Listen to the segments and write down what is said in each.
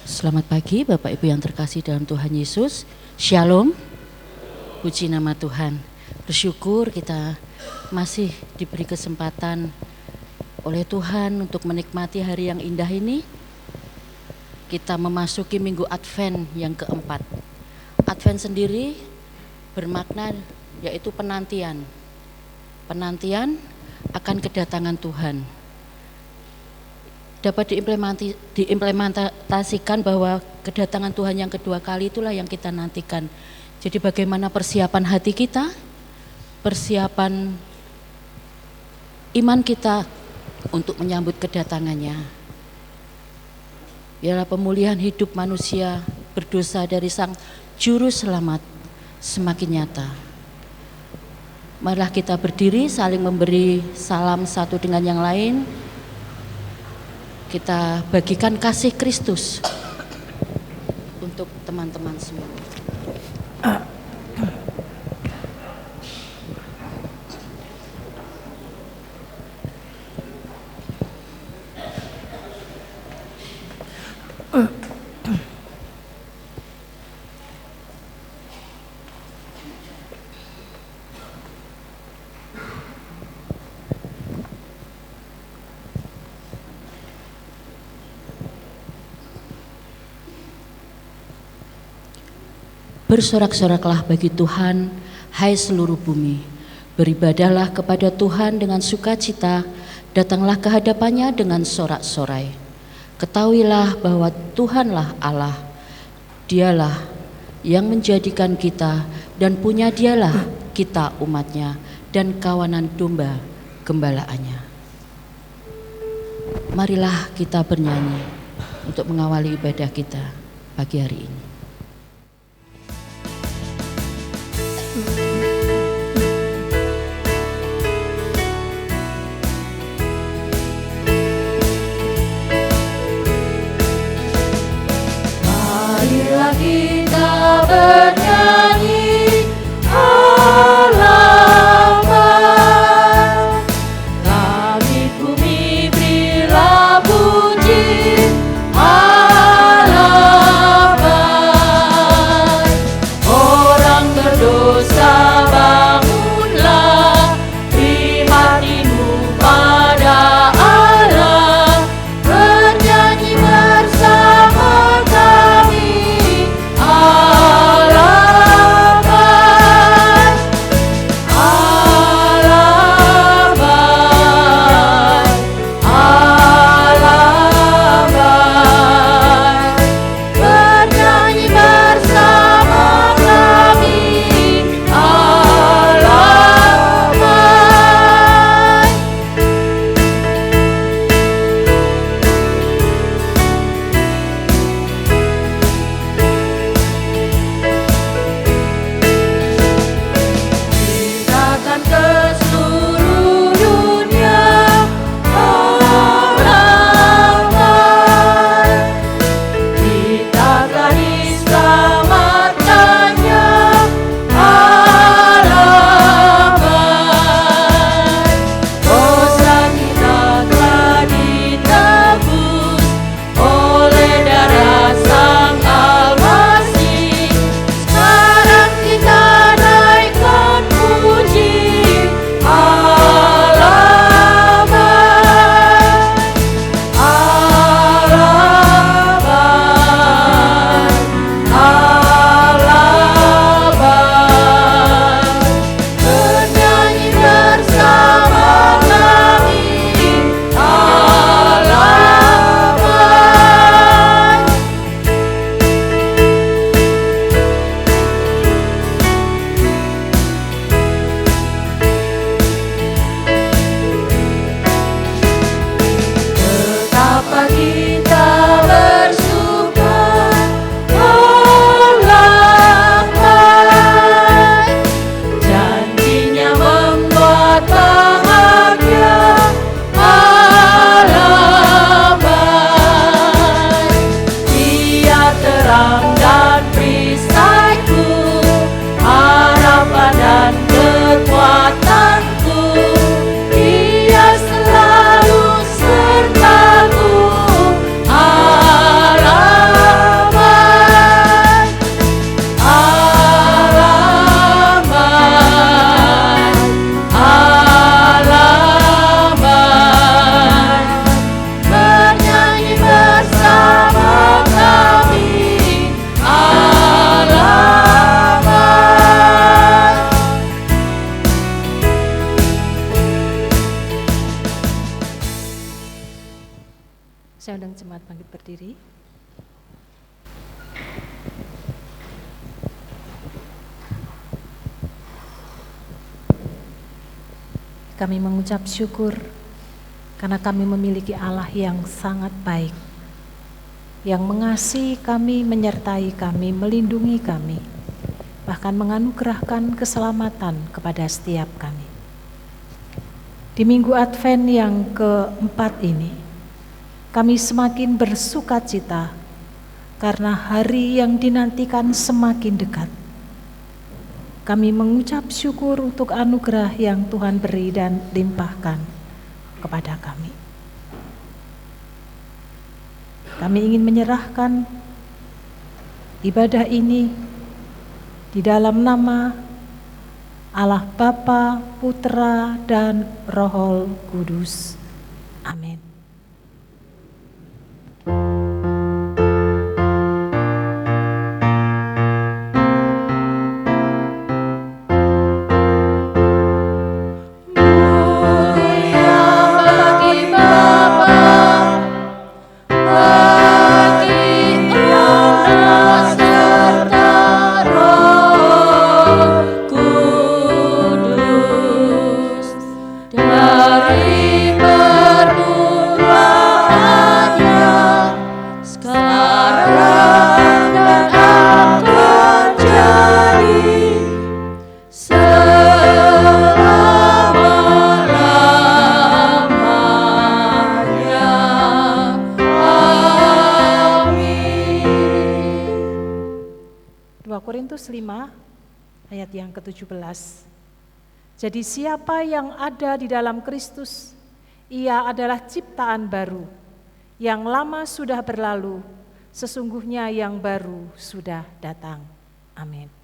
Selamat pagi Bapak Ibu yang terkasih dalam Tuhan Yesus. Shalom. Puji nama Tuhan. Bersyukur kita masih diberi kesempatan oleh Tuhan untuk menikmati hari yang indah ini. Kita memasuki minggu Advent yang keempat. Advent sendiri bermakna yaitu penantian. Penantian akan kedatangan Tuhan. Dapat diimplementasikan bahwa kedatangan Tuhan yang kedua kali itulah yang kita nantikan. Jadi bagaimana persiapan hati kita, persiapan iman kita untuk menyambut kedatangannya. Biarlah pemulihan hidup manusia berdosa dari Sang Juru Selamat semakin nyata. Marilah kita berdiri saling memberi salam satu dengan yang lain. Kita bagikan kasih Kristus untuk teman-teman semua. Bersorak-soraklah bagi Tuhan, hai seluruh bumi. Beribadahlah kepada Tuhan dengan sukacita, datanglah ke hadapannya dengan sorak-sorai. Ketahuilah bahwa Tuhanlah Allah, Dialah yang menjadikan kita dan punya Dialah kita umatnya dan kawanan domba gembalaannya. Marilah kita bernyanyi untuk mengawali ibadah kita pagi hari ini. Marilah kita bernyanyi halaman, langit bumi berilah puji halaman. Saya undang jemaat bangkit berdiri. Kami mengucap syukur karena kami memiliki Allah yang sangat baik, yang mengasihi kami, menyertai kami, melindungi kami, bahkan menganugerahkan keselamatan kepada setiap kami. Di Minggu Advent yang keempat ini, kami semakin bersuka cita karena hari yang dinantikan semakin dekat. Kami mengucap syukur untuk anugerah yang Tuhan beri dan limpahkan kepada kami. Kami ingin menyerahkan ibadah ini di dalam nama Allah Bapa, Putra, dan Roh Kudus. Amin. Korintus 5 ayat yang ke-17. Jadi siapa yang ada di dalam Kristus, ia adalah ciptaan baru. Yang lama sudah berlalu, sesungguhnya yang baru sudah datang. Amin.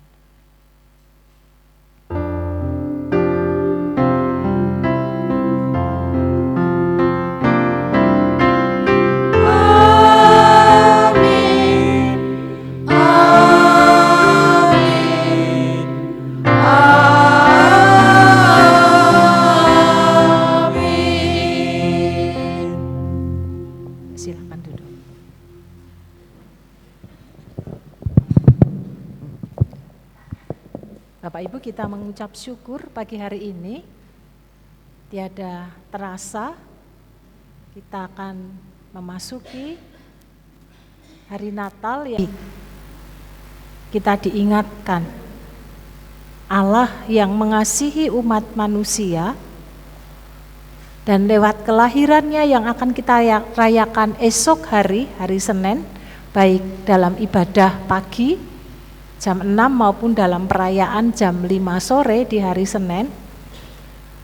Bapak Ibu, kita mengucap syukur pagi hari ini. Tiada terasa kita akan memasuki hari Natal yang kita diingatkan Allah yang mengasihi umat manusia, dan lewat kelahirannya yang akan kita rayakan esok hari Senin, baik dalam ibadah pagi jam 6 maupun dalam perayaan jam 5 sore di hari Senin,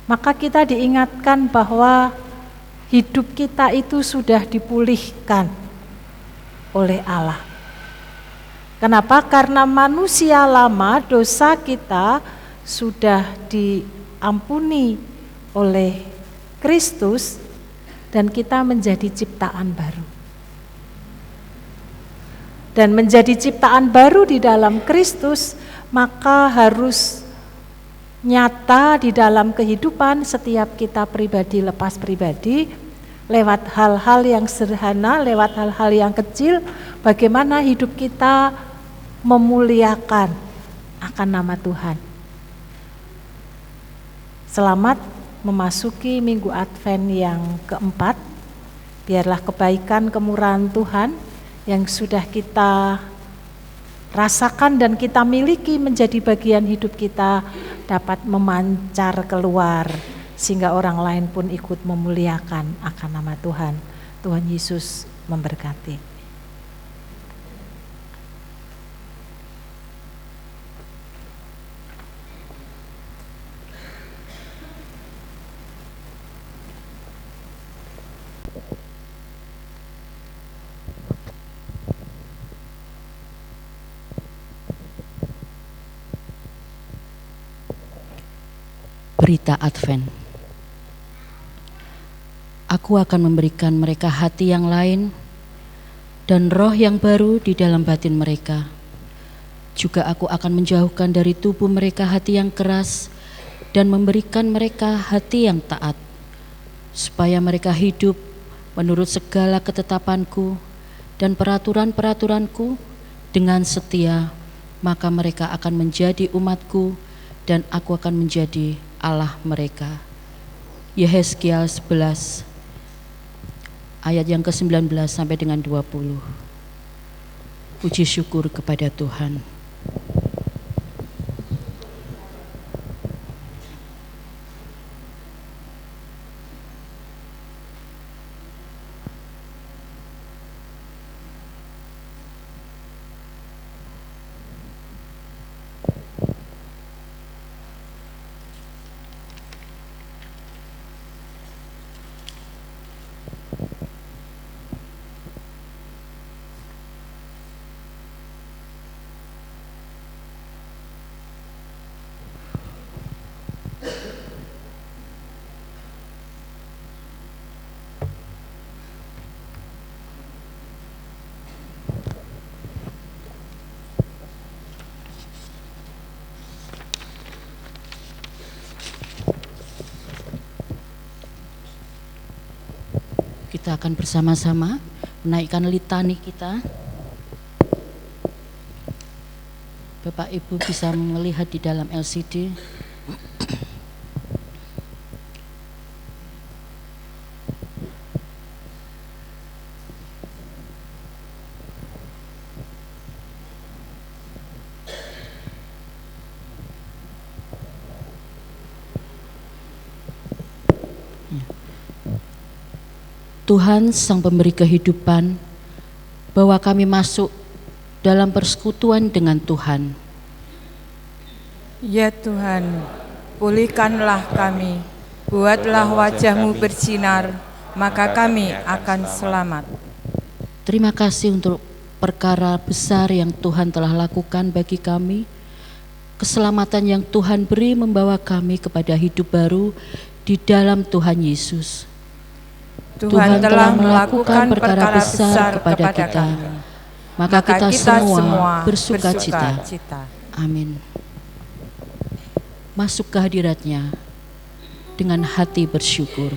maka kita diingatkan bahwa hidup kita itu sudah dipulihkan oleh Allah. Kenapa? Karena manusia lama, dosa kita sudah diampuni oleh Kristus dan kita menjadi ciptaan baru. Dan menjadi ciptaan baru di dalam Kristus, maka harus nyata di dalam kehidupan setiap kita pribadi lepas pribadi, lewat hal-hal yang sederhana, lewat hal-hal yang kecil, bagaimana hidup kita memuliakan akan nama Tuhan. Selamat memasuki Minggu Advent yang keempat. Biarlah kebaikan kemurahan Tuhan yang sudah kita rasakan dan kita miliki menjadi bagian hidup kita dapat memancar keluar, sehingga orang lain pun ikut memuliakan akan nama Tuhan. Tuhan Yesus memberkati. Berita Advent. Aku akan memberikan mereka hati yang lain dan roh yang baru di dalam batin mereka. Juga aku akan menjauhkan dari tubuh mereka hati yang keras dan memberikan mereka hati yang taat, supaya mereka hidup menurut segala ketetapanku dan peraturan-peraturanku dengan setia, maka mereka akan menjadi umatku dan aku akan menjadi Allah mereka. Yehezkiel 11 ayat yang ke-19 sampai dengan 20. Puji syukur kepada Tuhan. Kita akan bersama-sama menaikkan litani kita. Bapak Ibu bisa melihat di dalam LCD. Tuhan Sang Pemberi kehidupan, bahwa kami masuk dalam persekutuan dengan Tuhan. Ya Tuhan, pulihkanlah kami, buatlah wajah-Mu bersinar, maka kami akan selamat. Terima kasih untuk perkara besar yang Tuhan telah lakukan bagi kami, keselamatan yang Tuhan beri membawa kami kepada hidup baru di dalam Tuhan Yesus. Tuhan telah melakukan perkara besar kepada kita, maka kita semua bersuka cita. Amin. Masuk ke hadirat-Nya dengan hati bersyukur.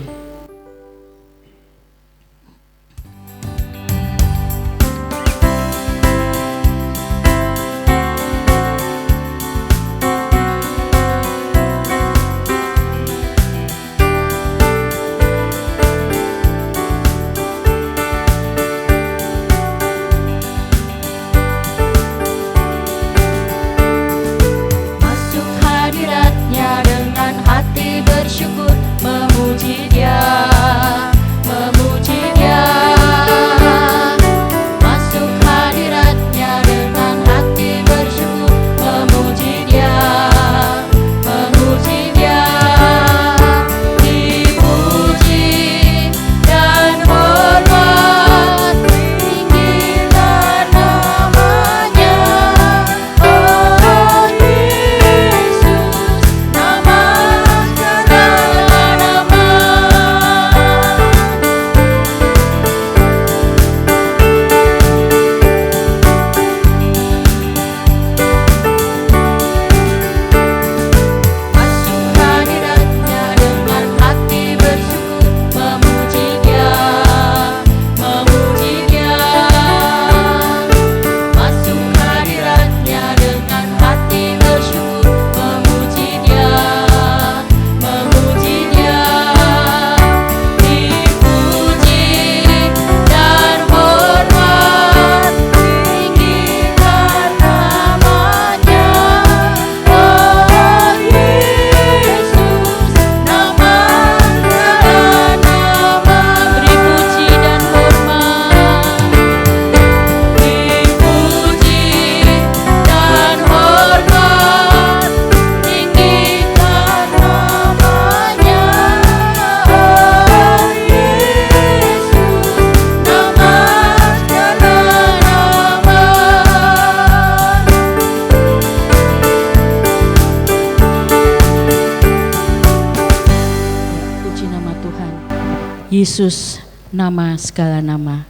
Yesus, nama segala nama,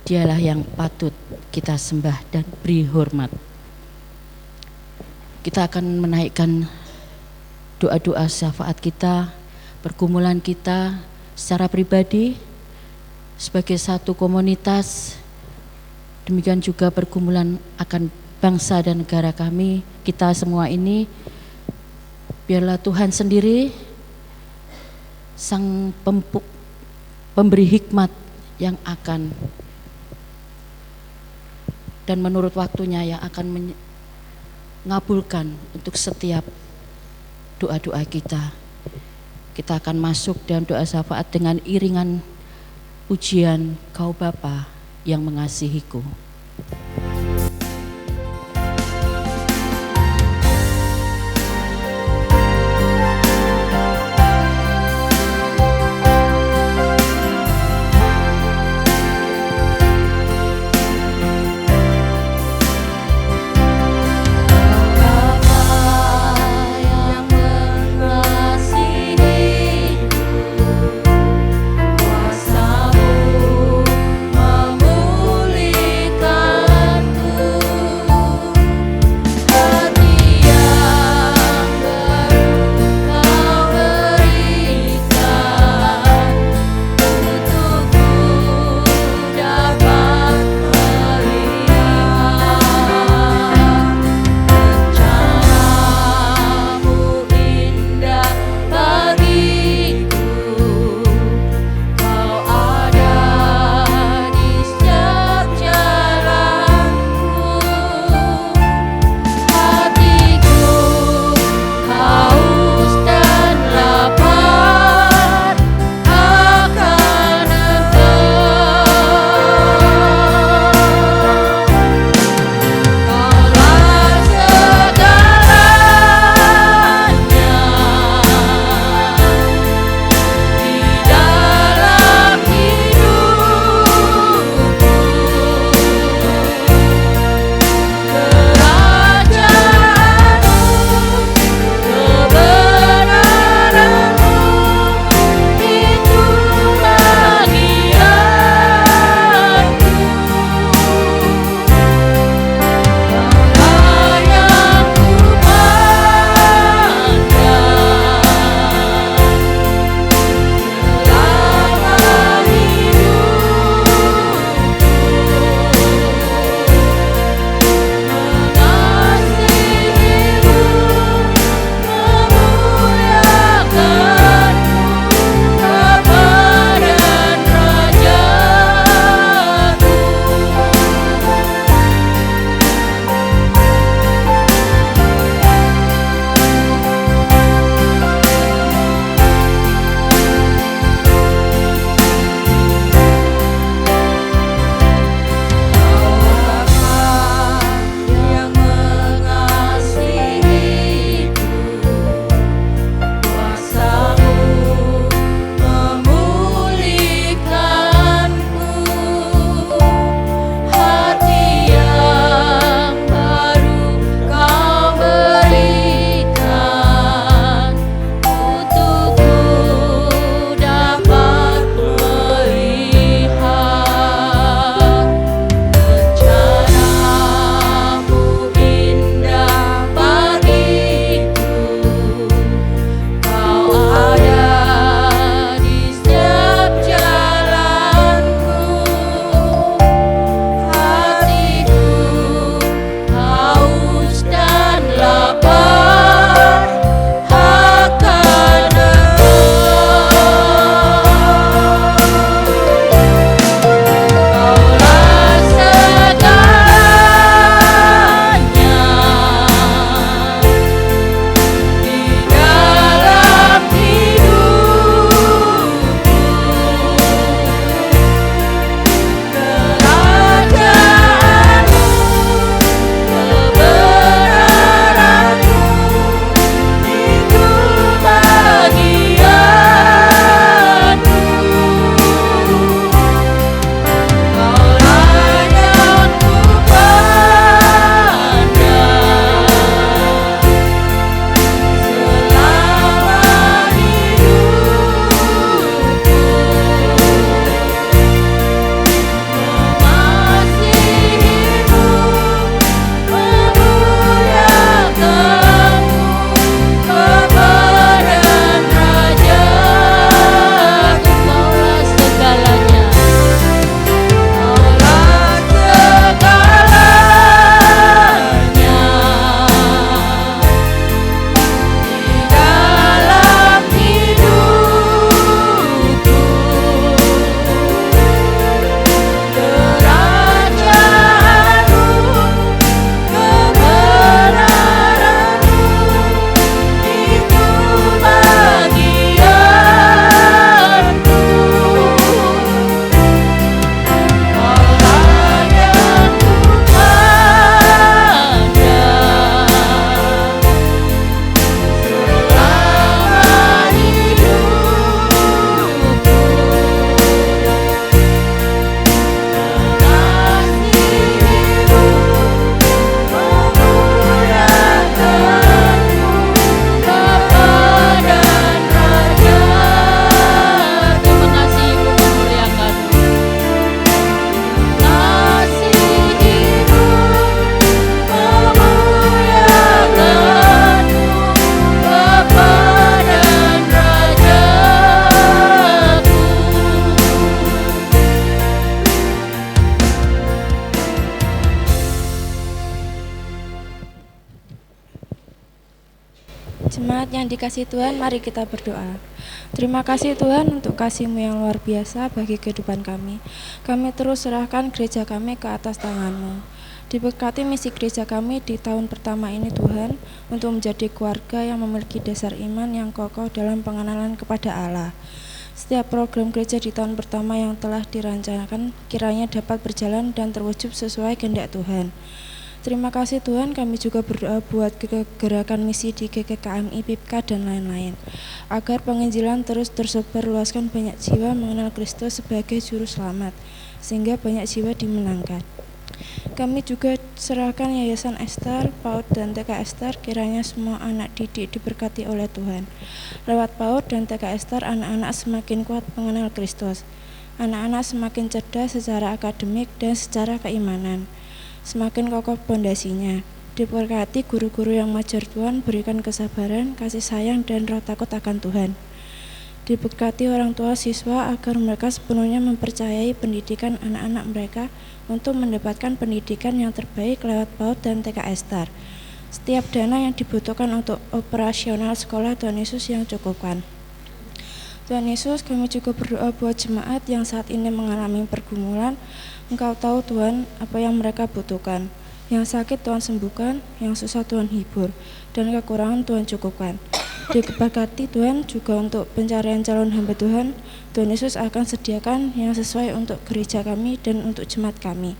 Dialah yang patut kita sembah dan beri hormat. Kita akan menaikkan doa-doa syafaat kita, pergumulan kita secara pribadi, sebagai satu komunitas, demikian juga pergumulan akan bangsa dan negara kami, kita semua ini, biarlah Tuhan sendiri sang pemberi hikmat yang akan dan menurut waktunya yang akan mengabulkan untuk setiap doa-doa kita. Kita akan masuk dalam doa syafaat dengan iringan pujian Kau Bapa yang mengasihiku. Kuasamu memulihkan dikasihi Tuhan, mari kita berdoa. Terima kasih Tuhan untuk kasih-Mu yang luar biasa bagi kehidupan kami. Kami terus serahkan gereja kami ke atas tangan-Mu. Diberkati misi gereja kami di tahun pertama ini Tuhan, untuk menjadi keluarga yang memiliki dasar iman yang kokoh dalam pengenalan kepada Allah. Setiap program gereja di tahun pertama yang telah dirancangkan kiranya dapat berjalan dan terwujud sesuai kehendak Tuhan. Terima kasih Tuhan, kami juga berdoa buat gerakan misi di GKKMI, PIPK, dan lain-lain, agar penginjilan terus tersebar luaskan banyak jiwa mengenal Kristus sebagai Juru Selamat, sehingga banyak jiwa dimenangkan. Kami juga serahkan Yayasan Ester, PAUD, dan TK Ester, kiranya semua anak didik diberkati oleh Tuhan. Lewat PAUD dan TK Ester, anak-anak semakin kuat mengenal Kristus. Anak-anak semakin cerdas secara akademik dan secara keimanan. Semakin kokoh pondasinya. Diberkati guru-guru yang mengajar Tuhan, berikan kesabaran, kasih sayang, dan roh takut akan Tuhan. Diberkati orang tua siswa agar mereka sepenuhnya mempercayai pendidikan anak-anak mereka untuk mendapatkan pendidikan yang terbaik lewat PAUD dan TK Ester. Setiap dana yang dibutuhkan untuk operasional sekolah Tuhan Yesus yang cukupkan. Tuhan Yesus, kami juga berdoa buat jemaat yang saat ini mengalami pergumulan. Engkau tahu Tuhan apa yang mereka butuhkan. Yang sakit Tuhan sembuhkan, yang susah Tuhan hibur, dan kekurangan Tuhan cukupkan. Diberkati Tuhan juga untuk pencarian calon hamba Tuhan. Tuhan Yesus akan sediakan yang sesuai untuk gereja kami dan untuk jemaat kami.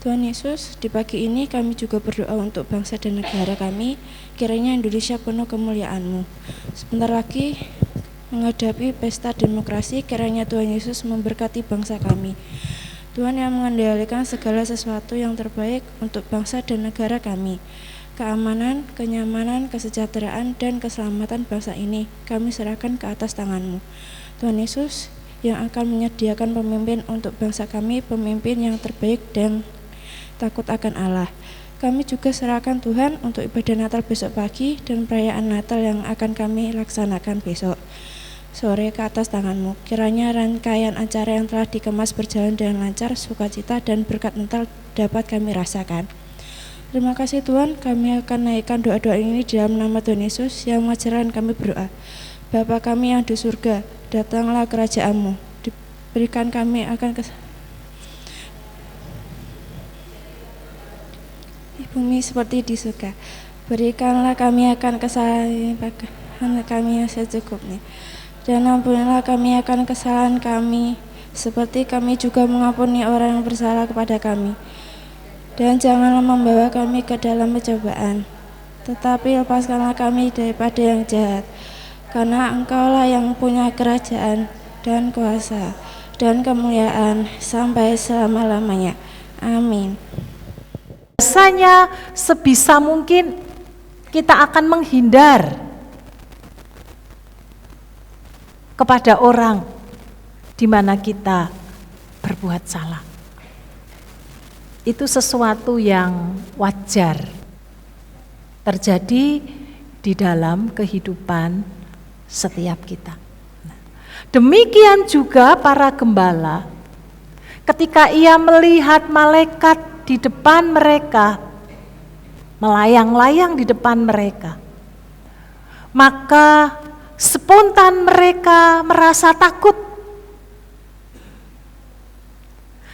Tuhan Yesus, di pagi ini kami juga berdoa untuk bangsa dan negara kami. Kiranya Indonesia penuh kemuliaan-Mu. Sebentar lagi menghadapi pesta demokrasi, kiranya Tuhan Yesus memberkati bangsa kami. Tuhan yang mengendalikan segala sesuatu yang terbaik untuk bangsa dan negara kami. Keamanan, kenyamanan, kesejahteraan, dan keselamatan bangsa ini kami serahkan ke atas tangan-Mu. Tuhan Yesus yang akan menyediakan pemimpin untuk bangsa kami, pemimpin yang terbaik dan takut akan Allah. Kami juga serahkan Tuhan untuk ibadah Natal besok pagi dan perayaan Natal yang akan kami laksanakan besok sore ke atas tangan-Mu. Kiranya rangkaian acara yang telah dikemas berjalan dengan lancar, sukacita, dan berkat Natal dapat kami rasakan. Terima kasih Tuhan, kami akan naikkan doa-doa ini dalam nama Tuhan Yesus yang mengajarkan kami berdoa. Bapa kami yang di surga, datanglah kerajaan-Mu, diberikan kami akan di bumi seperti di surga. Berikanlah kami akan kesalahan kami yang secukupnya. Dan ampunilah kami akan kesalahan kami, seperti kami juga mengampuni orang yang bersalah kepada kami. Dan janganlah membawa kami ke dalam pencobaan, tetapi lepaskanlah kami daripada yang jahat. Karena Engkaulah yang punya kerajaan dan kuasa dan kemuliaan sampai selama-lamanya. Amin. Biasanya sebisa mungkin kita akan menghindar kepada orang di mana kita berbuat salah. Itu sesuatu yang wajar terjadi di dalam kehidupan setiap kita. Demikian juga para gembala, ketika ia melihat malaikat di depan mereka, melayang-layang di depan mereka, maka spontan mereka merasa takut.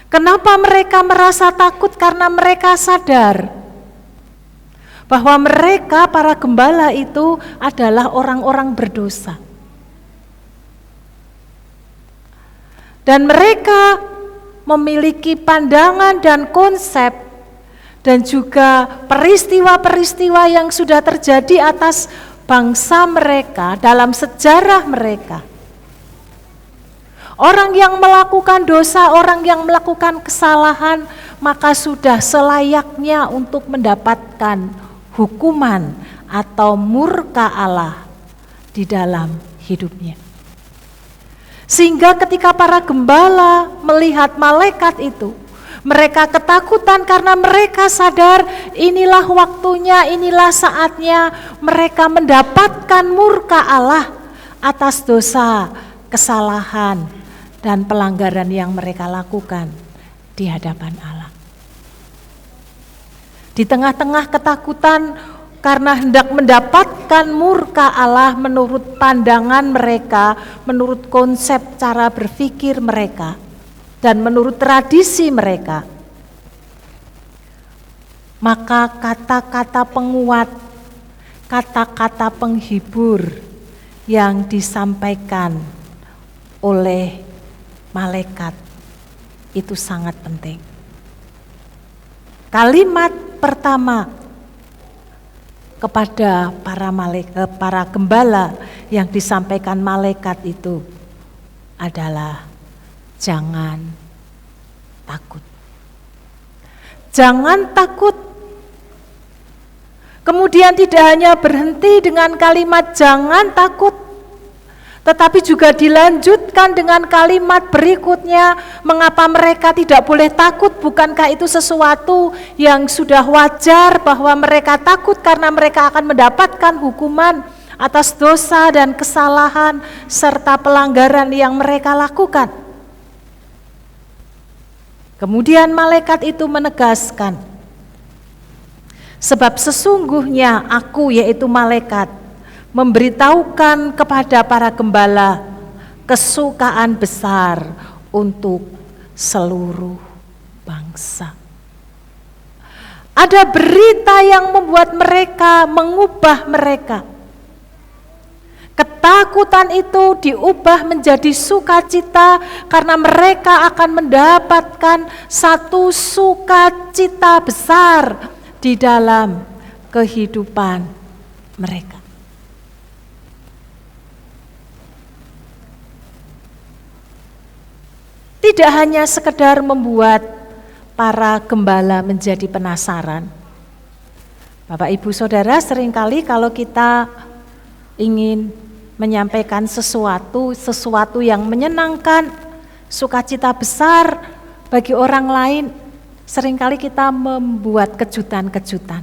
Kenapa mereka merasa takut? Karena mereka sadar bahwa mereka, para gembala itu adalah orang-orang berdosa. Dan mereka memiliki pandangan dan konsep dan juga peristiwa-peristiwa yang sudah terjadi atas bangsa mereka dalam sejarah mereka. Orang yang melakukan dosa, orang yang melakukan kesalahan, maka sudah selayaknya untuk mendapatkan hukuman atau murka Allah di dalam hidupnya. Sehingga ketika para gembala melihat malaikat itu, mereka ketakutan karena mereka sadar inilah waktunya, inilah saatnya mereka mendapatkan murka Allah atas dosa, kesalahan, dan pelanggaran yang mereka lakukan di hadapan Allah. Di tengah-tengah ketakutan karena hendak mendapatkan murka Allah menurut pandangan mereka, menurut konsep cara berpikir mereka, dan menurut tradisi mereka. Maka kata-kata penguat, kata-kata penghibur yang disampaikan oleh malaikat itu sangat penting. Kalimat pertama kepada para gembala yang disampaikan malaikat itu adalah jangan takut. Jangan takut. Kemudian tidak hanya berhenti dengan kalimat jangan takut, tetapi juga dilanjutkan dengan kalimat berikutnya, mengapa mereka tidak boleh takut? Bukankah itu sesuatu yang sudah wajar bahwa mereka takut karena mereka akan mendapatkan hukuman atas dosa dan kesalahan serta pelanggaran yang mereka lakukan. Kemudian malaikat itu menegaskan, sebab sesungguhnya aku, yaitu malaikat, memberitahukan kepada para gembala kesukaan besar untuk seluruh bangsa. Ada berita yang membuat mereka, mengubah mereka. Ketakutan itu diubah menjadi sukacita karena mereka akan mendapatkan satu sukacita besar di dalam kehidupan mereka. Tidak hanya sekedar membuat para gembala menjadi penasaran. Bapak Ibu Saudara, seringkali kalau kita ingin menyampaikan sesuatu yang menyenangkan, sukacita besar bagi orang lain, seringkali kita membuat kejutan-kejutan.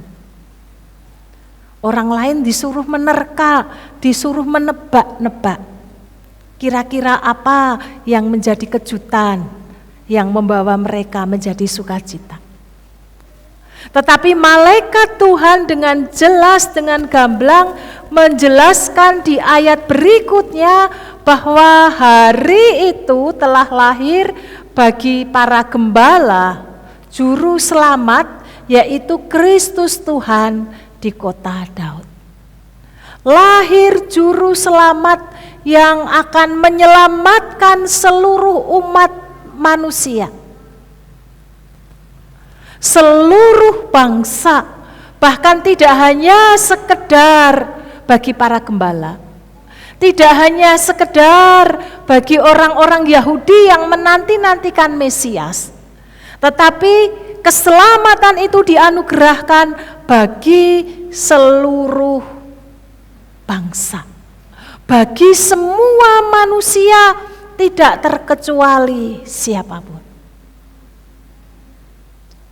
Orang lain disuruh menerka, disuruh menebak-nebak. Kira-kira apa yang menjadi kejutan yang membawa mereka menjadi sukacita. Tetapi malaikat Tuhan dengan jelas, dengan gamblang menjelaskan di ayat berikutnya bahwa hari itu telah lahir bagi para gembala juru selamat, yaitu Kristus Tuhan di kota Daud. Lahir juru selamat yang akan menyelamatkan seluruh umat manusia, seluruh bangsa, bahkan tidak hanya sekedar bagi para gembala, tidak hanya sekedar bagi orang-orang Yahudi yang menanti-nantikan Mesias, tetapi keselamatan itu dianugerahkan bagi seluruh bangsa, bagi semua manusia, tidak terkecuali siapapun.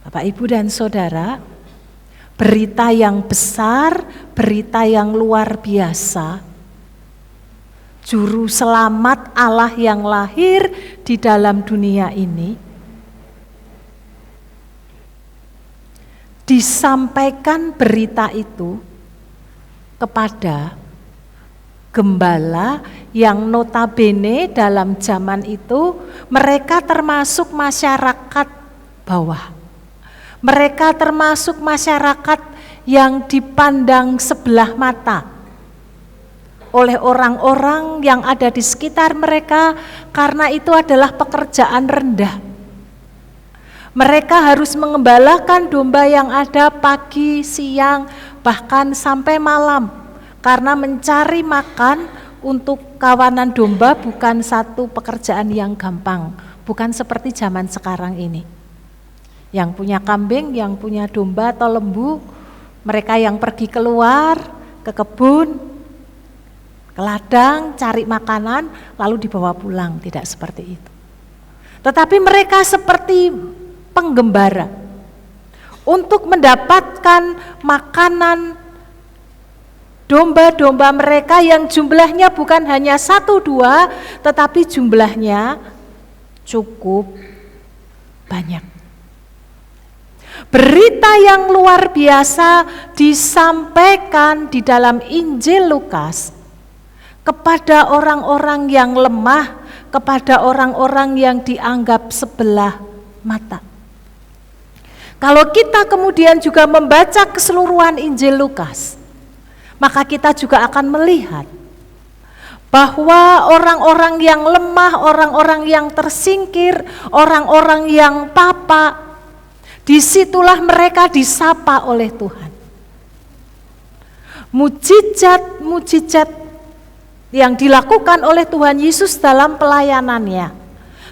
Bapak, Ibu, dan Saudara, berita yang besar, berita yang luar biasa, juru selamat Allah yang lahir di dalam dunia ini, disampaikan berita itu kepada gembala yang notabene dalam zaman itu mereka termasuk masyarakat bawah. Mereka termasuk masyarakat yang dipandang sebelah mata oleh orang-orang yang ada di sekitar mereka karena itu adalah pekerjaan rendah. Mereka harus mengembalakan domba yang ada pagi, siang, bahkan sampai malam. Karena mencari makan untuk kawanan domba bukan satu pekerjaan yang gampang, bukan seperti zaman sekarang ini. Yang punya kambing, yang punya domba atau lembu, mereka yang pergi keluar ke kebun, ke ladang, cari makanan, lalu dibawa pulang, tidak seperti itu. Tetapi mereka seperti penggembara untuk mendapatkan makanan domba-domba mereka yang jumlahnya bukan hanya 1-2, tetapi jumlahnya cukup banyak. Berita yang luar biasa disampaikan di dalam Injil Lukas kepada orang-orang yang lemah, kepada orang-orang yang dianggap sebelah mata. Kalau kita kemudian juga membaca keseluruhan Injil Lukas, maka kita juga akan melihat bahwa orang-orang yang lemah, orang-orang yang tersingkir, orang-orang yang papa, disitulah mereka disapa oleh Tuhan. Mujizat-mujizat yang dilakukan oleh Tuhan Yesus dalam pelayanannya,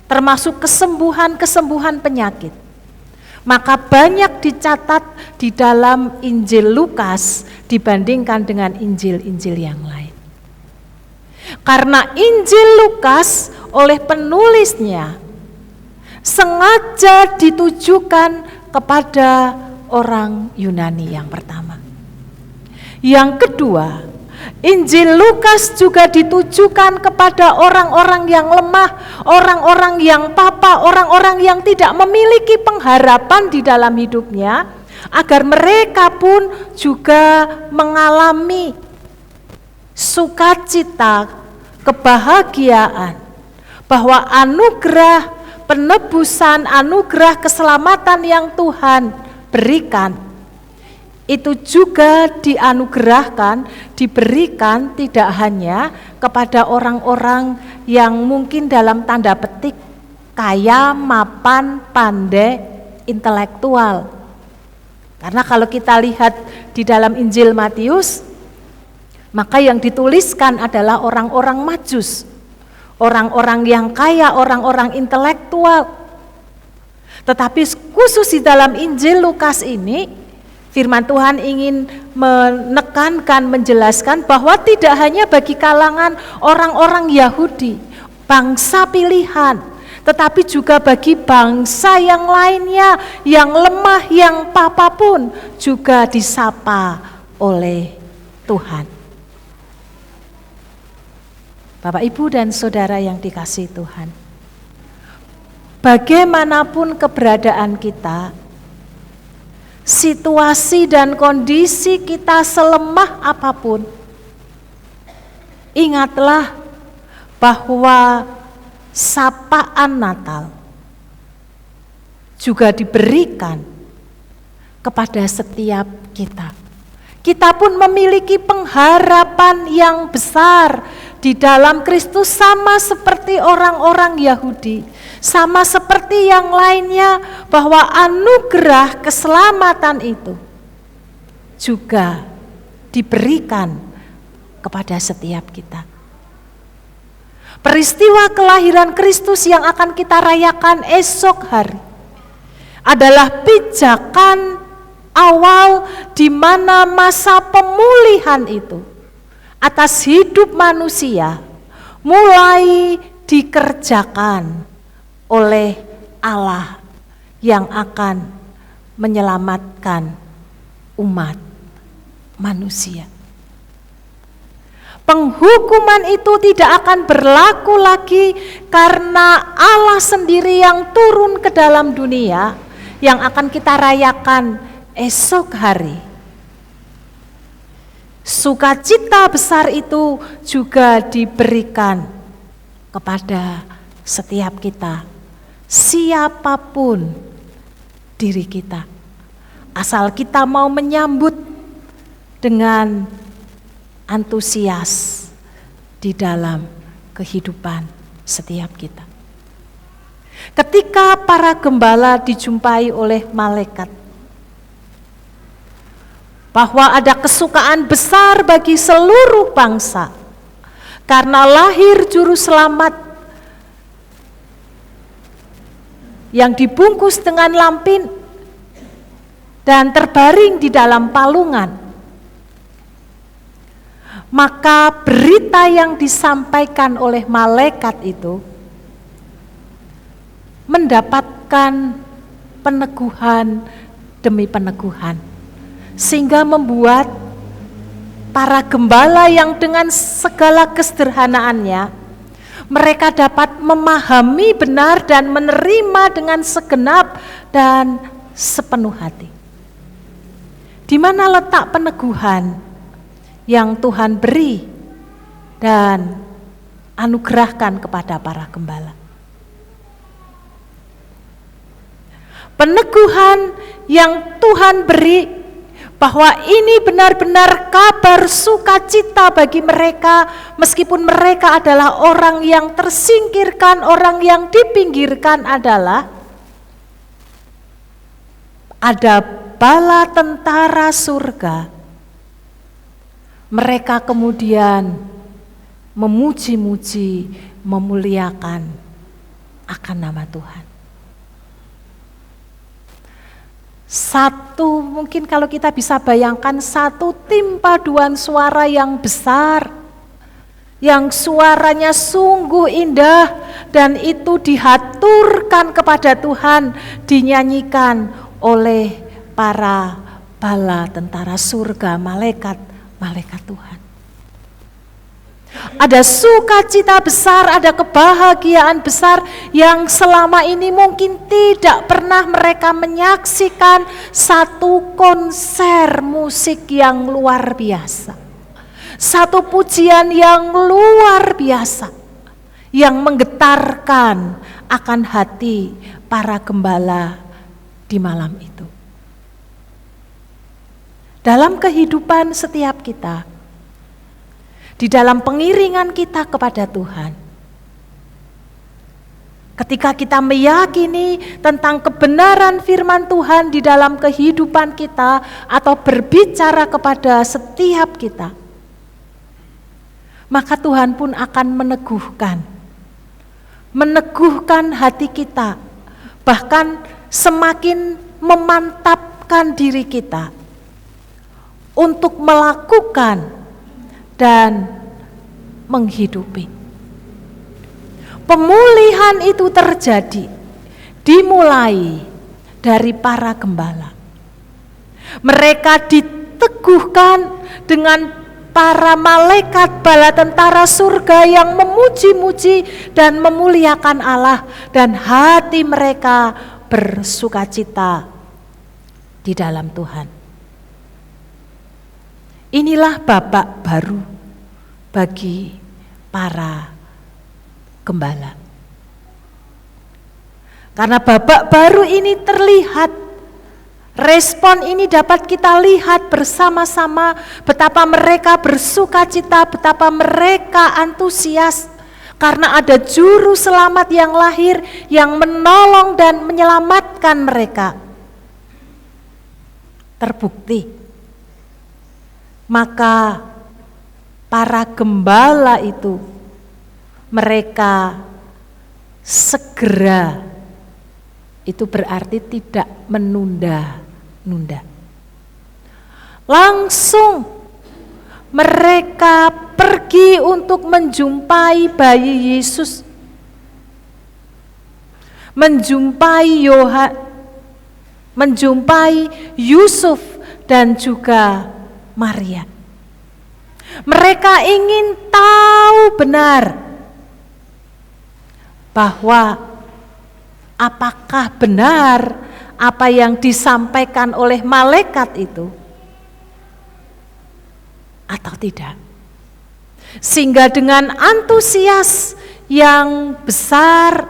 termasuk kesembuhan-kesembuhan penyakit, maka banyak dicatat di dalam Injil Lukas dibandingkan dengan Injil-Injil yang lain. Karena Injil Lukas oleh penulisnya sengaja ditujukan kepada orang Yunani yang pertama. Yang kedua, Injil Lukas juga ditujukan kepada orang-orang yang lemah, orang-orang yang papa, orang-orang yang tidak memiliki pengharapan di dalam hidupnya, agar mereka pun juga mengalami sukacita, kebahagiaan, bahwa anugerah penebusan, anugerah keselamatan yang Tuhan berikan itu juga dianugerahkan, diberikan tidak hanya kepada orang-orang yang mungkin dalam tanda petik kaya, mapan, pandai, intelektual. Karena kalau kita lihat di dalam Injil Matius, maka yang dituliskan adalah orang-orang Majus, orang-orang yang kaya, orang-orang intelektual. Tetapi khusus di dalam Injil Lukas ini, firman Tuhan ingin menekankan, menjelaskan bahwa tidak hanya bagi kalangan orang-orang Yahudi, bangsa pilihan, tetapi juga bagi bangsa yang lainnya, yang lemah, yang papa pun juga disapa oleh Tuhan. Bapak, Ibu, dan Saudara yang dikasihi Tuhan, bagaimanapun keberadaan kita, situasi dan kondisi kita selemah apapun, ingatlah bahwa sapaan Natal juga diberikan kepada setiap kita. Kita pun memiliki pengharapan yang besar di dalam Kristus, sama seperti orang-orang Yahudi, sama seperti yang lainnya, bahwa anugerah keselamatan itu juga diberikan kepada setiap kita. Peristiwa kelahiran Kristus yang akan kita rayakan esok hari adalah pijakan awal di mana masa pemulihan itu atas hidup manusia mulai dikerjakan oleh Allah yang akan menyelamatkan umat manusia. Penghukuman itu tidak akan berlaku lagi karena Allah sendiri yang turun ke dalam dunia yang akan kita rayakan esok hari. Sukacita besar itu juga diberikan kepada setiap kita, siapapun diri kita, asal kita mau menyambut dengan antusias di dalam kehidupan setiap kita. Ketika para gembala dijumpai oleh malaikat, bahwa ada kesukaan besar bagi seluruh bangsa karena lahir juru selamat yang dibungkus dengan lampin dan terbaring di dalam palungan. Maka berita yang disampaikan oleh malaikat itu mendapatkan peneguhan demi peneguhan, sehingga membuat para gembala yang dengan segala kesederhanaannya mereka dapat memahami benar dan menerima dengan segenap dan sepenuh hati. Di mana letak peneguhan yang Tuhan beri dan anugerahkan kepada para gembala? Peneguhan yang Tuhan beri bahwa ini benar-benar kabar sukacita bagi mereka, meskipun mereka adalah orang yang tersingkirkan, orang yang dipinggirkan, adalah ada bala tentara surga. Mereka kemudian memuji-muji, memuliakan akan nama Tuhan. Satu, mungkin kalau kita bisa bayangkan, satu tim paduan suara yang besar, yang suaranya sungguh indah, dan itu dihaturkan kepada Tuhan, dinyanyikan oleh para bala tentara surga, malaikat Tuhan. Ada sukacita besar, ada kebahagiaan besar yang selama ini mungkin tidak pernah mereka menyaksikan satu konser musik yang luar biasa. Satu pujian yang luar biasa yang menggetarkan akan hati para gembala di malam itu. Dalam kehidupan setiap kita, di dalam pengiringan kita kepada Tuhan, ketika kita meyakini tentang kebenaran firman Tuhan di dalam kehidupan kita atau berbicara kepada setiap kita, maka Tuhan pun akan meneguhkan hati kita, bahkan semakin memantapkan diri kita untuk melakukan dan menghidupi. Pemulihan itu terjadi dimulai dari para gembala. Mereka diteguhkan dengan para malaikat bala tentara surga yang memuji-muji dan memuliakan Allah, dan hati mereka bersukacita di dalam Tuhan. Inilah babak baru bagi para gembala. Karena babak baru ini terlihat, respon ini dapat kita lihat bersama-sama betapa mereka bersukacita, betapa mereka antusias karena ada juru selamat yang lahir yang menolong dan menyelamatkan mereka. Terbukti. Maka para gembala itu, mereka segera, itu berarti tidak menunda-nunda. Langsung mereka pergi untuk menjumpai bayi Yesus, menjumpai Yusuf dan juga Maria. Mereka ingin tahu benar bahwa apakah benar apa yang disampaikan oleh malaikat itu atau tidak. Sehingga dengan antusias yang besar,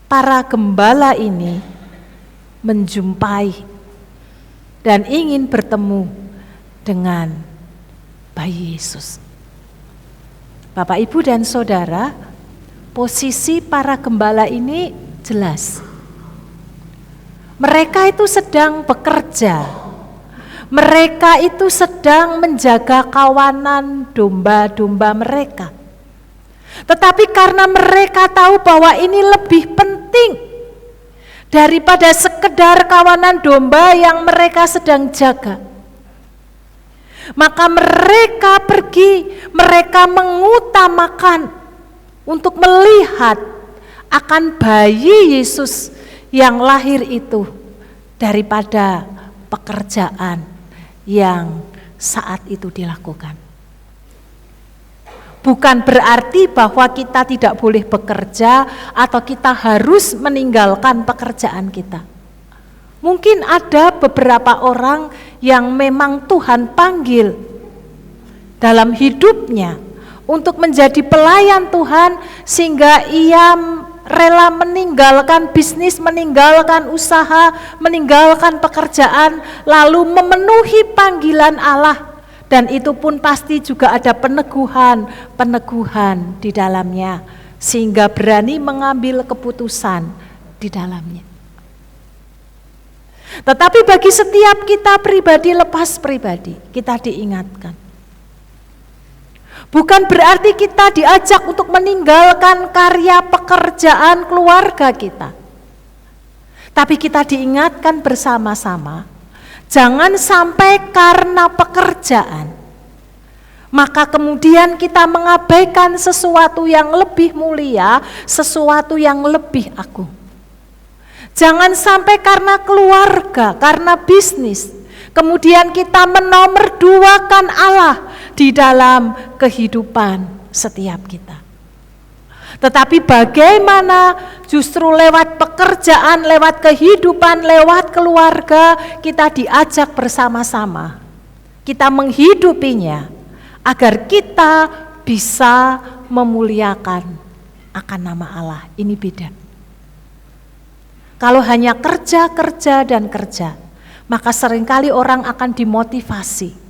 para gembala ini menjumpai dan ingin bertemu dengan bayi Yesus. Bapak, Ibu, dan Saudara, posisi para gembala ini jelas. Mereka itu sedang bekerja. Mereka itu sedang menjaga kawanan domba-domba mereka. Tetapi karena mereka tahu bahwa ini lebih penting daripada sekedar kawanan domba yang mereka sedang jaga, maka mereka pergi, mereka mengutamakan untuk melihat akan bayi Yesus yang lahir itu daripada pekerjaan yang saat itu dilakukan. Bukan berarti bahwa kita tidak boleh bekerja atau kita harus meninggalkan pekerjaan kita. Mungkin ada beberapa orang yang memang Tuhan panggil dalam hidupnya untuk menjadi pelayan Tuhan, sehingga ia rela meninggalkan bisnis, meninggalkan usaha, meninggalkan pekerjaan, lalu memenuhi panggilan Allah. Dan itu pun pasti juga ada peneguhan di dalamnya, sehingga berani mengambil keputusan di dalamnya. Tetapi bagi setiap kita pribadi, lepas pribadi, kita diingatkan. Bukan berarti kita diajak untuk meninggalkan karya pekerjaan keluarga kita. Tapi kita diingatkan bersama-sama, jangan sampai karena pekerjaan, maka kemudian kita mengabaikan sesuatu yang lebih mulia, sesuatu yang lebih agung. Jangan sampai karena keluarga, karena bisnis, kemudian kita menomorduakan Allah di dalam kehidupan setiap kita. Tetapi bagaimana justru lewat pekerjaan, lewat kehidupan, lewat keluarga, kita diajak bersama-sama, kita menghidupinya, agar kita bisa memuliakan akan nama Allah. Ini beda. Kalau hanya kerja, dan kerja, maka seringkali orang akan dimotivasi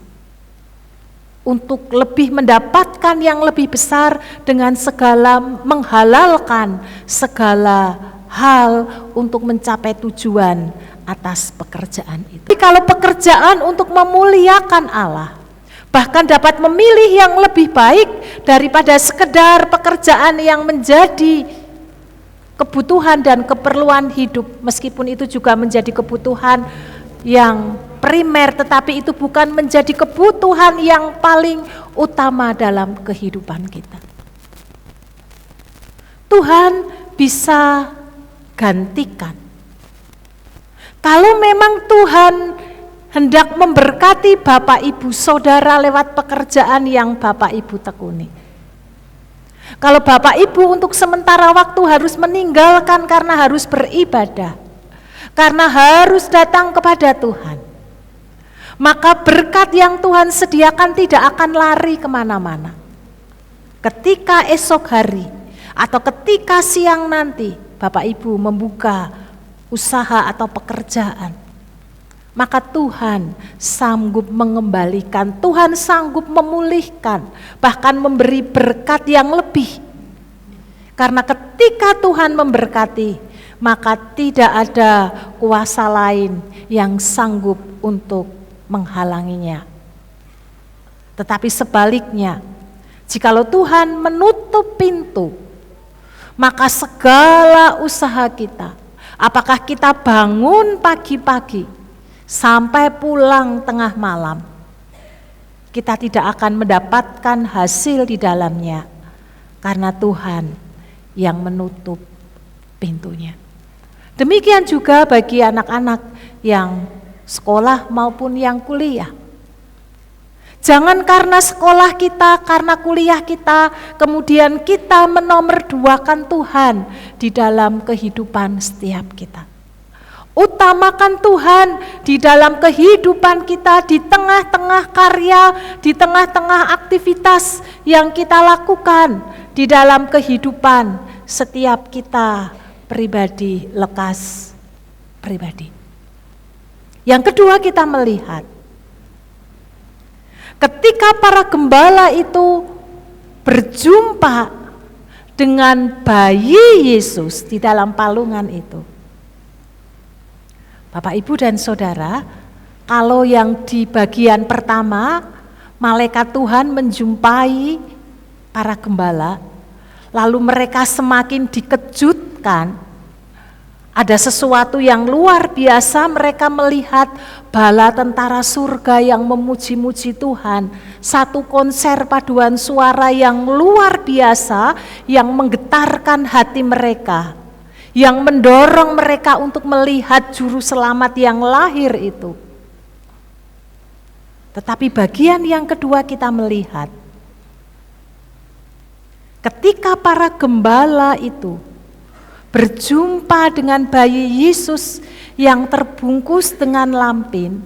untuk lebih mendapatkan yang lebih besar dengan segala menghalalkan segala hal untuk mencapai tujuan atas pekerjaan itu. Tapi kalau pekerjaan untuk memuliakan Allah, bahkan dapat memilih yang lebih baik daripada sekedar pekerjaan yang menjadi kebutuhan dan keperluan hidup, meskipun itu juga menjadi kebutuhan yang primer, tetapi itu bukan menjadi kebutuhan yang paling utama dalam kehidupan kita. Tuhan bisa gantikan. Kalau memang Tuhan hendak memberkati Bapak Ibu Saudara lewat pekerjaan yang Bapak Ibu tekuni. Kalau Bapak Ibu untuk sementara waktu harus meninggalkan karena harus beribadah, karena harus datang kepada Tuhan, maka berkat yang Tuhan sediakan tidak akan lari kemana-mana. Ketika esok hari atau ketika siang nanti Bapak Ibu membuka usaha atau pekerjaan, maka Tuhan sanggup mengembalikan, Tuhan sanggup memulihkan, bahkan memberi berkat yang lebih. Karena ketika Tuhan memberkati, maka tidak ada kuasa lain yang sanggup untuk menghalanginya. Tetapi sebaliknya, jikalau Tuhan menutup pintu, maka segala usaha kita, apakah kita bangun pagi-pagi sampai pulang tengah malam, kita tidak akan mendapatkan hasil di dalamnya, karena Tuhan yang menutup pintunya. Demikian juga bagi anak-anak yang sekolah maupun yang kuliah. Jangan karena sekolah kita, karena kuliah kita, kemudian kita menomorduakan Tuhan di dalam kehidupan setiap kita. Utamakan Tuhan di dalam kehidupan kita, di tengah-tengah karya, di tengah-tengah aktivitas yang kita lakukan di dalam kehidupan setiap kita pribadi, lekas pribadi. Yang kedua, kita melihat ketika para gembala itu berjumpa dengan bayi Yesus di dalam palungan itu. Bapak, Ibu, dan Saudara, kalau yang di bagian pertama, malaikat Tuhan menjumpai para gembala, lalu mereka semakin dikejutkan. Ada sesuatu yang luar biasa, mereka melihat bala tentara surga yang memuji-muji Tuhan. Satu konser paduan suara yang luar biasa, yang menggetarkan hati mereka, yang mendorong mereka untuk melihat juru selamat yang lahir itu. Tetapi bagian yang kedua kita melihat ketika para gembala itu berjumpa dengan bayi Yesus yang terbungkus dengan lampin,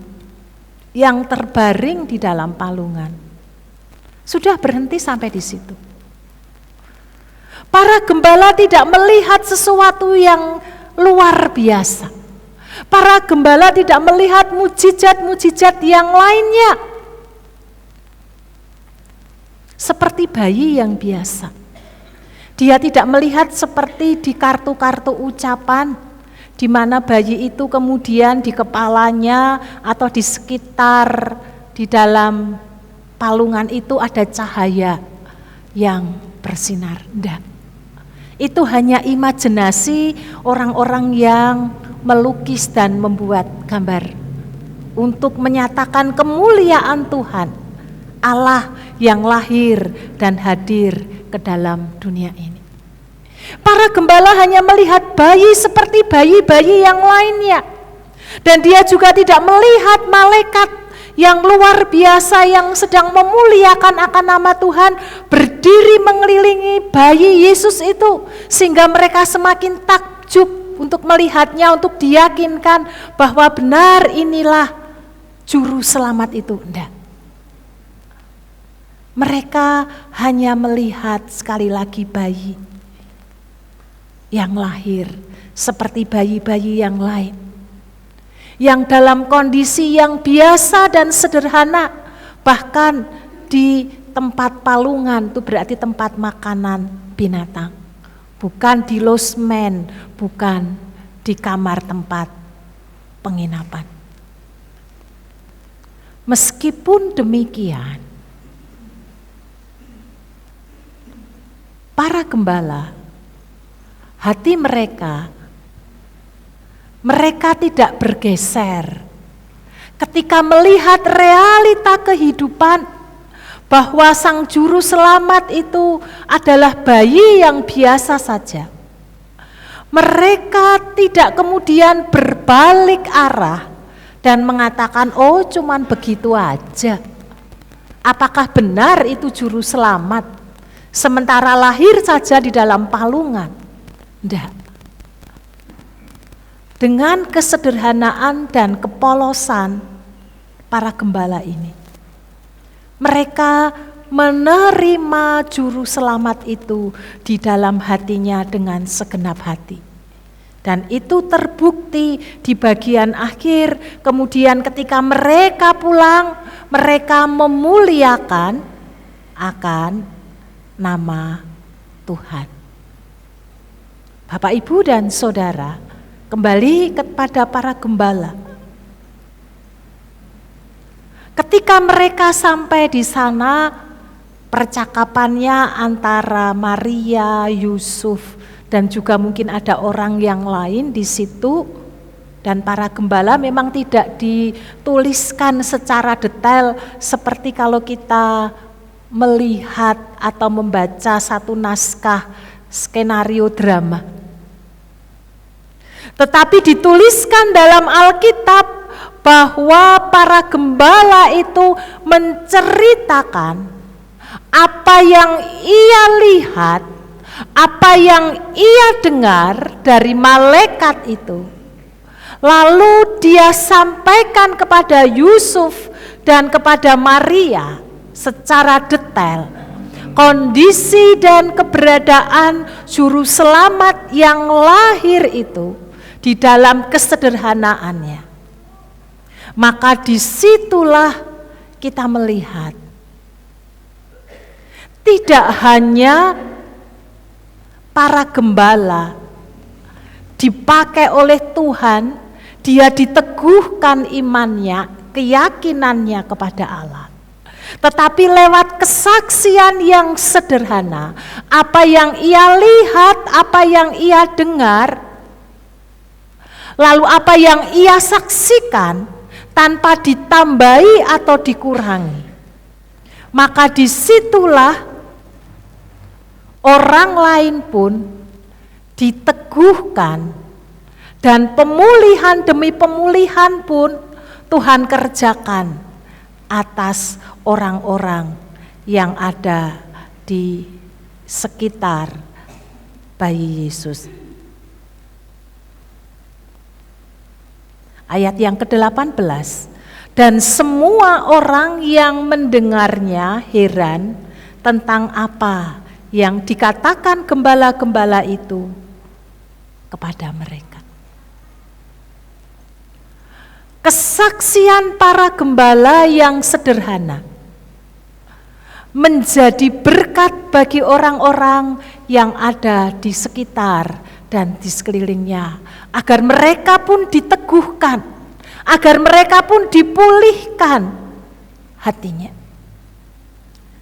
yang terbaring di dalam palungan. Sudah berhenti sampai di situ. Para gembala tidak melihat sesuatu yang luar biasa. Para gembala tidak melihat mujizat-mujizat yang lainnya. Seperti bayi yang biasa. Dia tidak melihat seperti di kartu-kartu ucapan, di mana bayi itu kemudian di kepalanya atau di sekitar di dalam palungan itu ada cahaya yang bersinar. Tidak. Itu hanya imajinasi orang-orang yang melukis dan membuat gambar untuk menyatakan kemuliaan Tuhan, Allah yang lahir dan hadir ke dalam dunia ini. Para gembala hanya melihat bayi seperti bayi-bayi yang lainnya. Dan dia juga tidak melihat malaikat yang luar biasa yang sedang memuliakan akan nama Tuhan berdiri mengelilingi bayi Yesus itu, sehingga mereka semakin takjub untuk melihatnya, untuk diyakinkan bahwa benar inilah juru selamat itu. Enggak. Mereka hanya melihat sekali lagi bayi yang lahir seperti bayi-bayi yang lain, yang dalam kondisi yang biasa dan sederhana, bahkan di tempat palungan itu berarti tempat makanan binatang, bukan di losmen, bukan di kamar tempat penginapan. Meskipun demikian, para gembala, hati mereka tidak bergeser ketika melihat realita kehidupan bahwa Sang Juru Selamat itu adalah bayi yang biasa saja. Mereka tidak kemudian berbalik arah dan mengatakan, oh cuman begitu aja. Apakah benar itu Juru Selamat? Sementara lahir saja di dalam palungan. Tidak. Dengan kesederhanaan dan kepolosan para gembala ini, mereka menerima Juru Selamat itu di dalam hatinya dengan segenap hati. Dan itu terbukti di bagian akhir. Kemudian ketika mereka pulang, mereka memuliakan akan nama Tuhan. Bapak, Ibu, dan Saudara, kembali kepada para gembala. Ketika mereka sampai di sana, percakapannya antara Maria, Yusuf, dan juga mungkin ada orang yang lain di situ, dan para gembala memang tidak dituliskan secara detail seperti kalau kita melihat atau membaca satu naskah skenario drama. Tetapi dituliskan dalam Alkitab bahwa para gembala itu menceritakan apa yang ia lihat, apa yang ia dengar dari malaikat itu. Lalu dia sampaikan kepada Yusuf dan kepada Maria secara detail kondisi dan keberadaan Juru Selamat yang lahir itu di dalam kesederhanaannya. Maka disitulah kita melihat tidak hanya para gembala dipakai oleh Tuhan, dia diteguhkan imannya, keyakinannya kepada Allah. Tetapi lewat kesaksian yang sederhana, apa yang ia lihat, apa yang ia dengar, lalu apa yang ia saksikan tanpa ditambahi atau dikurangi, maka disitulah orang lain pun diteguhkan, dan pemulihan demi pemulihan pun Tuhan kerjakan atas orang-orang yang ada di sekitar bayi Yesus. Ayat yang ke-18, dan semua orang yang mendengarnya heran tentang apa yang dikatakan gembala-gembala itu kepada mereka. Kesaksian para gembala yang sederhana menjadi berkat bagi orang-orang yang ada di sekitar dan di sekelilingnya, agar mereka pun diteguhkan, agar mereka pun dipulihkan hatinya.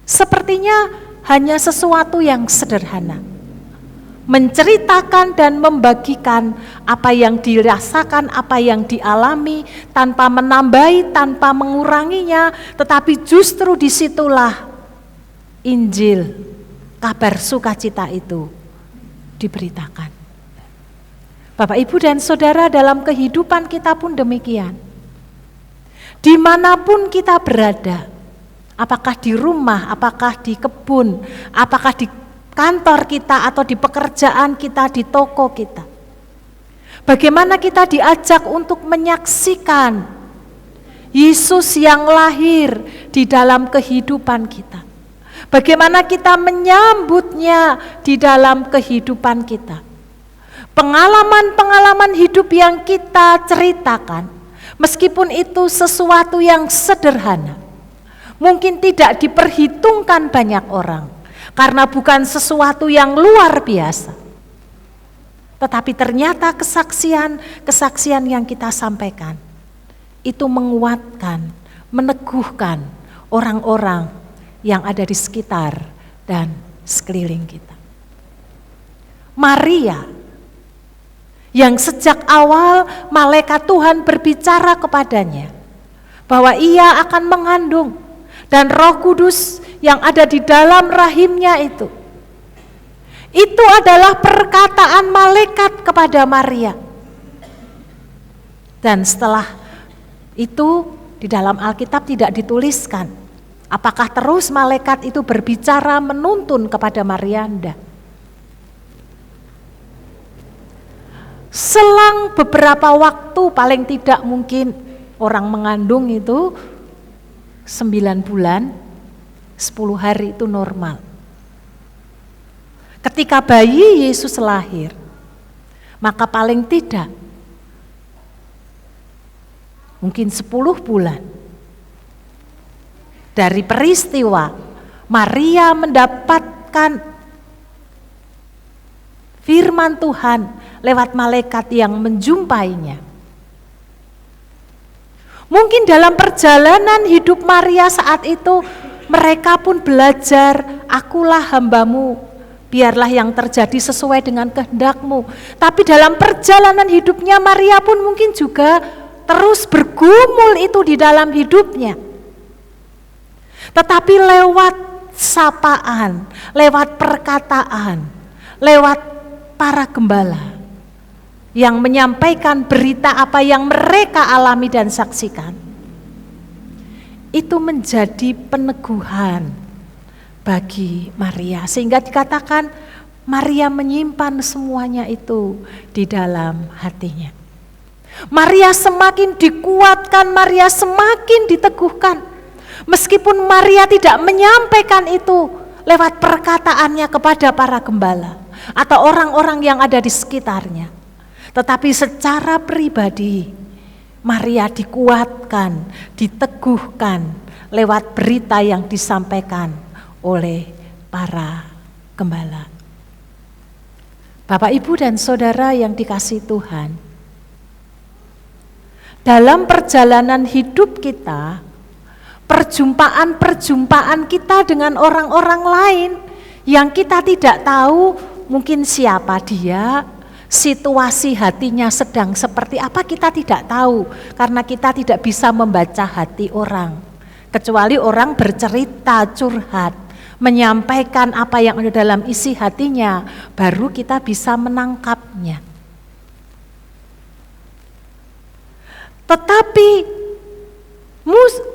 Sepertinya hanya sesuatu yang sederhana, menceritakan dan membagikan apa yang dirasakan, apa yang dialami, tanpa menambahi, tanpa menguranginya, tetapi justru disitulah Injil, kabar sukacita itu diberitakan. Bapak, Ibu, dan Saudara, dalam kehidupan kita pun demikian. Dimanapun kita berada, apakah di rumah, apakah di kebun, apakah di kantor kita atau di pekerjaan kita, di toko kita. Bagaimana kita diajak untuk menyaksikan Yesus yang lahir di dalam kehidupan kita. Bagaimana kita menyambutnya di dalam kehidupan kita. Pengalaman-pengalaman hidup yang kita ceritakan, meskipun itu sesuatu yang sederhana, mungkin tidak diperhitungkan banyak orang, karena bukan sesuatu yang luar biasa. Tetapi ternyata kesaksian yang kita sampaikan, itu menguatkan, meneguhkan orang-orang yang ada di sekitar dan sekeliling kita. Maria, yang sejak awal malaikat Tuhan berbicara kepadanya bahwa ia akan mengandung, dan Roh Kudus yang ada di dalam rahimnya itu adalah perkataan malaikat kepada Maria. Dan setelah itu di dalam Alkitab tidak dituliskan apakah terus malaikat itu berbicara menuntun kepada Maria. Enggak. Selang beberapa waktu, paling tidak mungkin orang mengandung itu 9 bulan, 10 hari itu normal. Ketika bayi Yesus lahir, maka paling tidak mungkin 10 bulan dari peristiwa Maria mendapatkan firman Tuhan lewat malaikat yang menjumpainya. Mungkin dalam perjalanan hidup Maria saat itu, mereka pun belajar, akulah hambamu, biarlah yang terjadi sesuai dengan kehendak-Mu. Tapi dalam perjalanan hidupnya Maria pun mungkin juga terus bergumul itu di dalam hidupnya. Tetapi lewat sapaan, lewat perkataan, lewat para gembala yang menyampaikan berita apa yang mereka alami dan saksikan, itu menjadi peneguhan bagi Maria, sehingga dikatakan Maria menyimpan semuanya itu di dalam hatinya. Maria semakin dikuatkan, Maria semakin diteguhkan, meskipun Maria tidak menyampaikan itu lewat perkataannya kepada para gembala atau orang-orang yang ada di sekitarnya. Tetapi secara pribadi Maria dikuatkan, diteguhkan lewat berita yang disampaikan oleh para gembala. Bapak, Ibu, dan Saudara yang dikasihi Tuhan, dalam perjalanan hidup kita, perjumpaan-perjumpaan kita dengan orang-orang lain yang kita tidak tahu mungkin siapa dia, situasi hatinya sedang seperti apa, kita tidak tahu karena kita tidak bisa membaca hati orang. Kecuali orang bercerita, curhat, menyampaikan apa yang ada dalam isi hatinya, baru kita bisa menangkapnya. Tetapi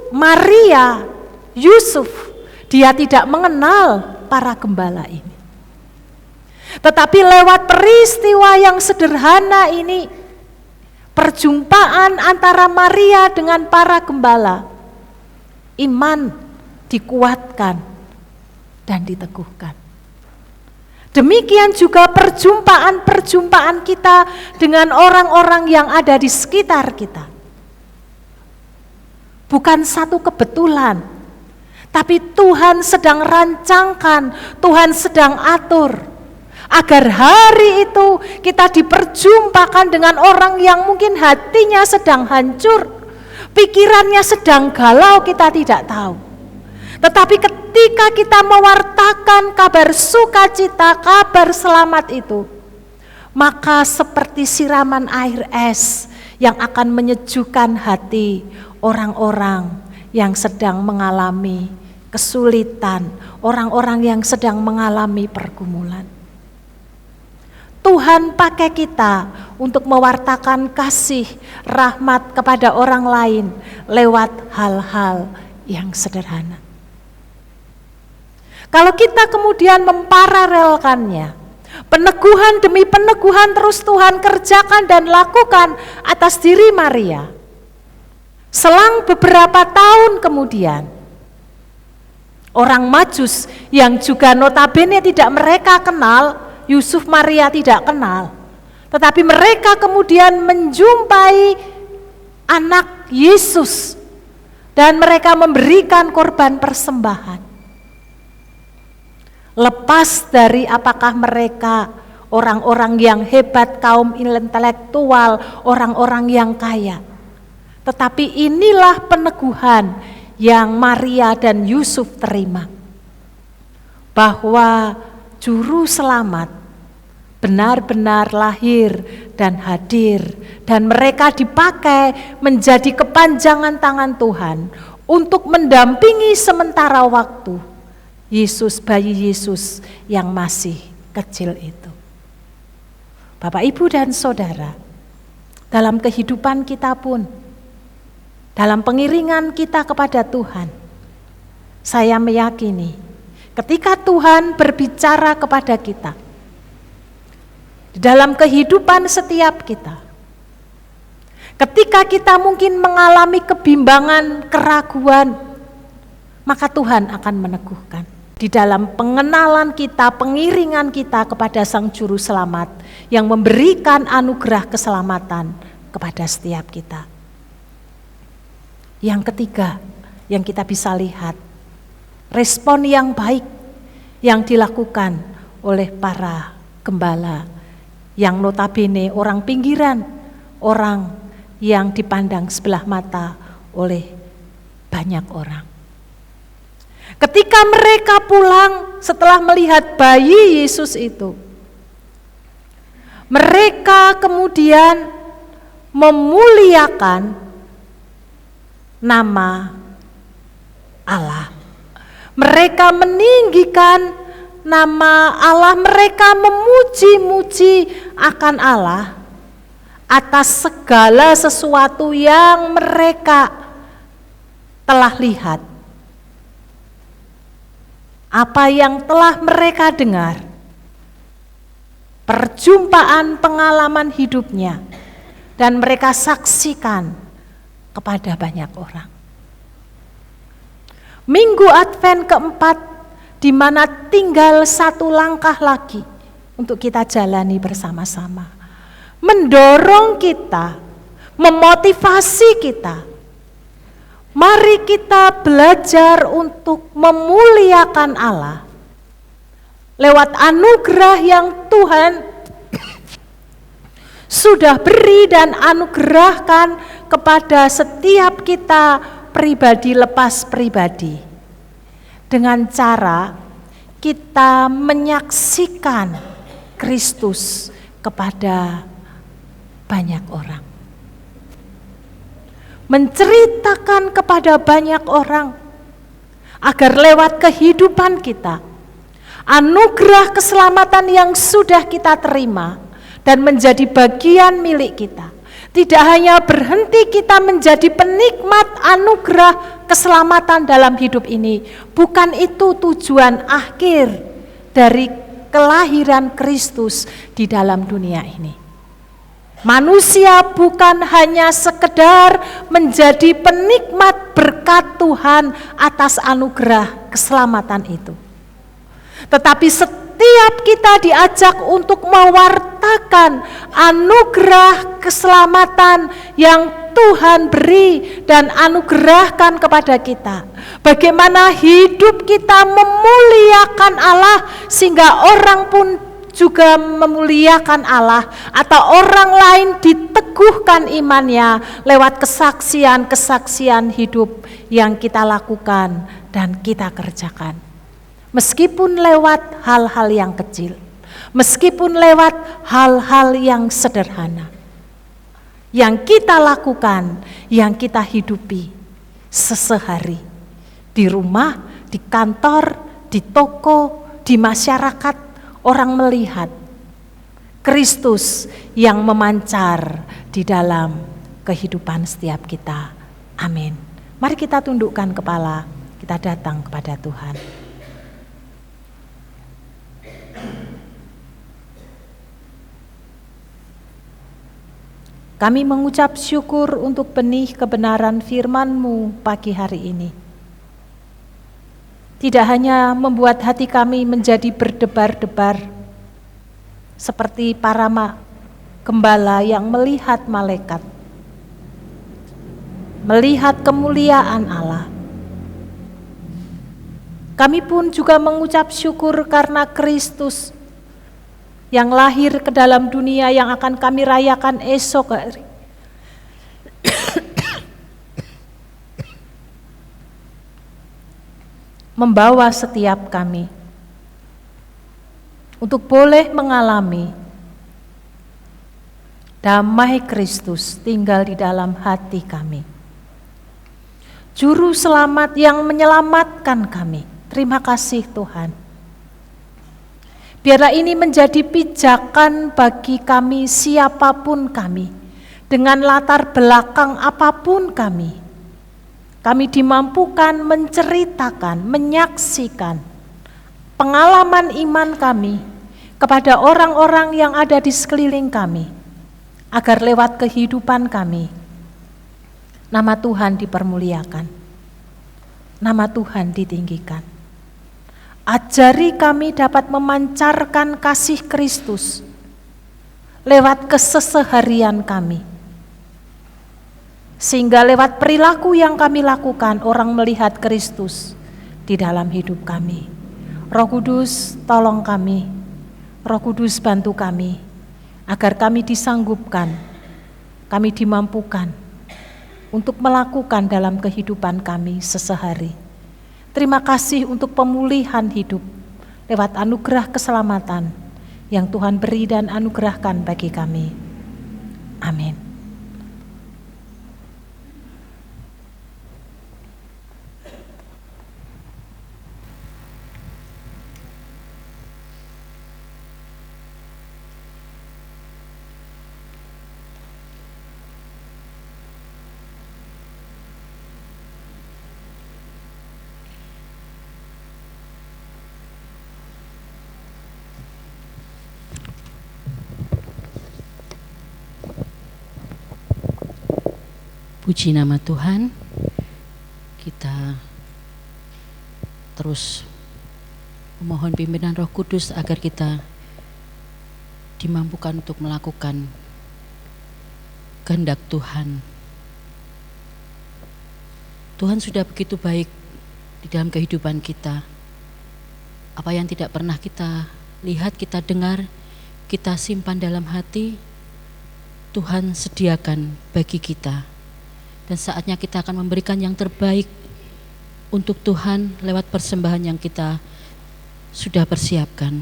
Maria, Yusuf, dia tidak mengenal para gembala ini. Tetapi lewat peristiwa yang sederhana ini, perjumpaan antara Maria dengan para gembala, iman dikuatkan dan diteguhkan. Demikian juga perjumpaan-perjumpaan kita dengan orang-orang yang ada di sekitar kita. Bukan satu kebetulan, tapi Tuhan sedang rancangkan, Tuhan sedang atur, agar hari itu kita diperjumpakan dengan orang yang mungkin hatinya sedang hancur, pikirannya sedang galau, kita tidak tahu. Tetapi ketika kita mewartakan kabar sukacita, kabar selamat itu, maka seperti siraman air es yang akan menyejukkan hati orang-orang yang sedang mengalami kesulitan, orang-orang yang sedang mengalami pergumulan. Tuhan pakai kita untuk mewartakan kasih, rahmat kepada orang lain lewat hal-hal yang sederhana. Kalau kita kemudian memparalelkannya, peneguhan demi peneguhan terus Tuhan kerjakan dan lakukan atas diri Maria. Selang beberapa tahun kemudian, orang Majus yang juga notabene tidak mereka kenal, Yusuf Maria tidak kenal, tetapi mereka kemudian menjumpai anak Yesus dan mereka memberikan korban persembahan. Lepas dari apakah mereka orang-orang yang hebat, kaum intelektual, orang-orang yang kaya, tetapi inilah peneguhan yang Maria dan Yusuf terima, bahwa juru selamat benar-benar lahir dan hadir, dan mereka dipakai menjadi kepanjangan tangan Tuhan untuk mendampingi sementara waktu Yesus, bayi Yesus yang masih kecil itu. Bapak, Ibu, dan Saudara, dalam kehidupan kita pun, dalam pengiringan kita kepada Tuhan, saya meyakini ketika Tuhan berbicara kepada kita, di dalam kehidupan setiap kita, ketika kita mungkin mengalami kebimbangan, keraguan, maka Tuhan akan meneguhkan. Di dalam pengenalan kita, pengiringan kita kepada Sang Juru Selamat yang memberikan anugerah keselamatan kepada setiap kita. Yang ketiga yang kita bisa lihat, respon yang baik yang dilakukan oleh para gembala yang notabene orang pinggiran, orang yang dipandang sebelah mata oleh banyak orang. Ketika mereka pulang setelah melihat bayi Yesus itu, mereka kemudian memuliakan nama Allah. Mereka meninggikan nama Allah, mereka memuji-muji akan Allah atas segala sesuatu yang mereka telah lihat, apa yang telah mereka dengar, perjumpaan pengalaman hidupnya, dan mereka saksikan kepada banyak orang. Minggu Advent keempat, di mana tinggal satu langkah lagi untuk kita jalani bersama-sama, mendorong kita, memotivasi kita. Mari kita belajar untuk memuliakan Allah lewat anugerah yang Tuhan sudah beri dan anugerahkan kepada setiap kita pribadi lepas pribadi, dengan cara kita menyaksikan Kristus kepada banyak orang, menceritakan kepada banyak orang, agar lewat kehidupan kita, anugerah keselamatan yang sudah kita terima dan menjadi bagian milik kita, tidak hanya berhenti kita menjadi penikmat anugerah keselamatan dalam hidup ini. Bukan itu tujuan akhir dari kelahiran Kristus di dalam dunia ini. Manusia bukan hanya sekedar menjadi penikmat berkat Tuhan atas anugerah keselamatan itu. Tetapi setiap kita diajak untuk mewartakan anugerah keselamatan yang Tuhan beri dan anugerahkan kepada kita. Bagaimana hidup kita memuliakan Allah sehingga orang pun juga memuliakan Allah, atau orang lain diteguhkan imannya lewat kesaksian-kesaksian hidup yang kita lakukan dan kita kerjakan. Meskipun lewat hal-hal yang kecil, meskipun lewat hal-hal yang sederhana, yang kita lakukan, yang kita hidupi sesehari, di rumah, di kantor, di toko, di masyarakat, orang melihat Kristus yang memancar di dalam kehidupan setiap kita. Amin. Mari kita tundukkan kepala, kita datang kepada Tuhan. Kami mengucap syukur untuk benih kebenaran firman-Mu pagi hari ini. Tidak hanya membuat hati kami menjadi berdebar-debar, seperti para gembala yang melihat malaikat, melihat kemuliaan Allah. Kami pun juga mengucap syukur karena Kristus yang lahir ke dalam dunia yang akan kami rayakan esok hari. Membawa setiap kami untuk boleh mengalami damai Kristus tinggal di dalam hati kami. Juru selamat yang menyelamatkan kami. Terima kasih Tuhan. Biarlah ini menjadi pijakan bagi kami siapapun kami, dengan latar belakang apapun kami. Kami dimampukan menceritakan, menyaksikan pengalaman iman kami kepada orang-orang yang ada di sekeliling kami, agar lewat kehidupan kami, nama Tuhan dipermuliakan, nama Tuhan ditinggikan. Ajari kami dapat memancarkan kasih Kristus lewat keseharian kami. Sehingga lewat perilaku yang kami lakukan, orang melihat Kristus di dalam hidup kami. Roh Kudus tolong kami, Roh Kudus bantu kami, agar kami disanggupkan, kami dimampukan untuk melakukan dalam kehidupan kami sesehari. Terima kasih untuk pemulihan hidup lewat anugerah keselamatan yang Tuhan beri dan anugerahkan bagi kami. Amin. Puji nama Tuhan, kita terus memohon pimpinan Roh Kudus agar kita dimampukan untuk melakukan kehendak Tuhan. Tuhan sudah begitu baik di dalam kehidupan kita. Apa yang tidak pernah kita lihat, kita dengar, kita simpan dalam hati, Tuhan sediakan bagi kita. Dan saatnya kita akan memberikan yang terbaik untuk Tuhan lewat persembahan yang kita sudah persiapkan.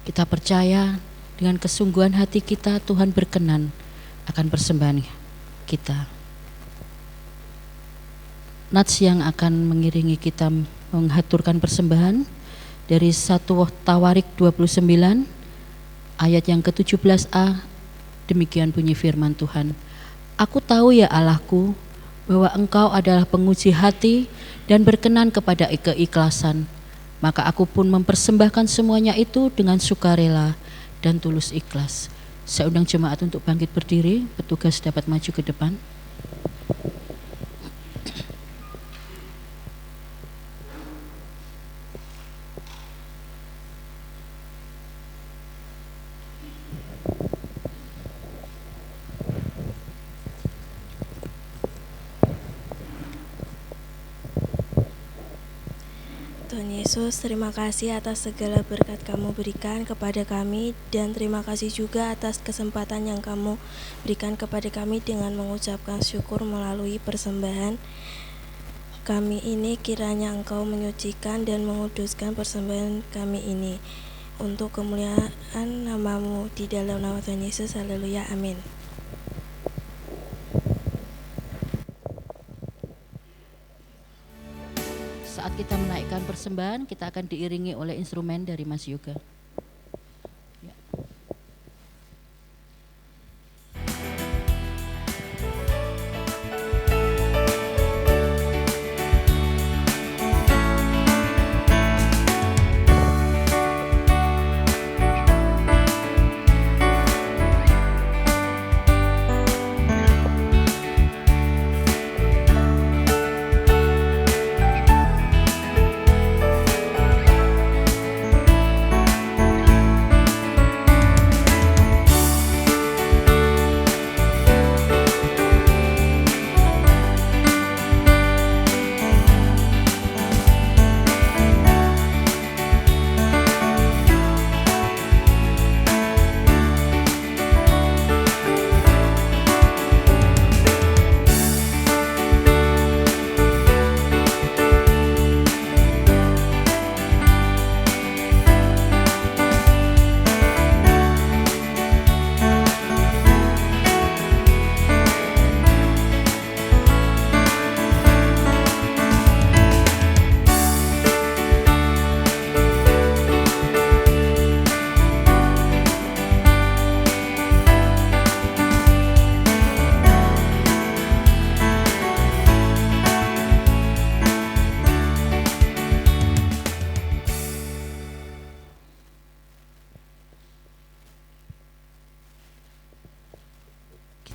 Kita percaya dengan kesungguhan hati kita, Tuhan berkenan akan persembahan kita. Nats yang akan mengiringi kita menghaturkan persembahan dari 1 Tawarik 29 ayat yang ke-17a, demikian bunyi firman Tuhan. Aku tahu ya Allahku, bahwa Engkau adalah penguji hati dan berkenan kepada keikhlasan. Maka aku pun mempersembahkan semuanya itu dengan sukarela dan tulus ikhlas. Saya undang jemaat untuk bangkit berdiri, petugas dapat maju ke depan. Tuhan Yesus, terima kasih atas segala berkat kamu berikan kepada kami, dan terima kasih juga atas kesempatan yang kamu berikan kepada kami dengan mengucapkan syukur melalui persembahan kami ini. Kiranya Engkau menyucikan dan menguduskan persembahan kami ini untuk kemuliaan nama-Mu, di dalam nama Tuhan Yesus. Haleluya, amin. Saat kita menaikkan persembahan, kita akan diiringi oleh instrumen dari Mas Yoga. Ya.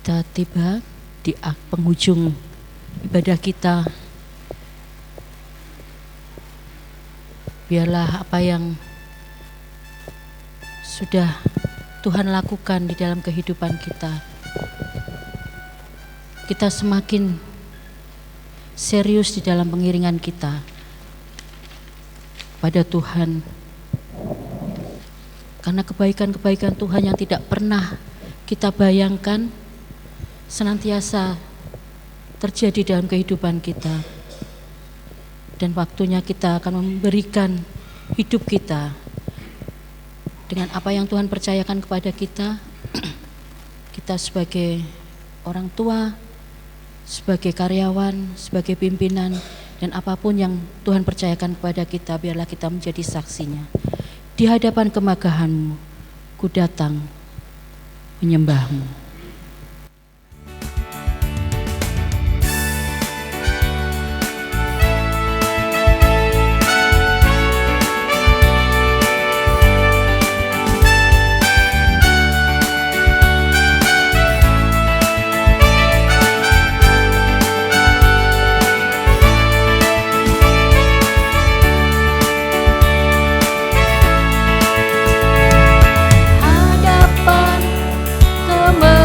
Kita tiba di penghujung ibadah kita. Biarlah apa yang sudah Tuhan lakukan di dalam kehidupan kita, kita semakin serius di dalam pengiringan kita pada Tuhan. Karena kebaikan-kebaikan Tuhan yang tidak pernah kita bayangkan senantiasa terjadi dalam kehidupan kita. Dan waktunya kita akan memberikan hidup kita dengan apa yang Tuhan percayakan kepada kita. Kita sebagai orang tua, sebagai karyawan, sebagai pimpinan, dan apapun yang Tuhan percayakan kepada kita, biarlah kita menjadi saksinya. Di hadapan kemagahan-Mu, ku datang menyembah-Mu. Hadapan kemenangan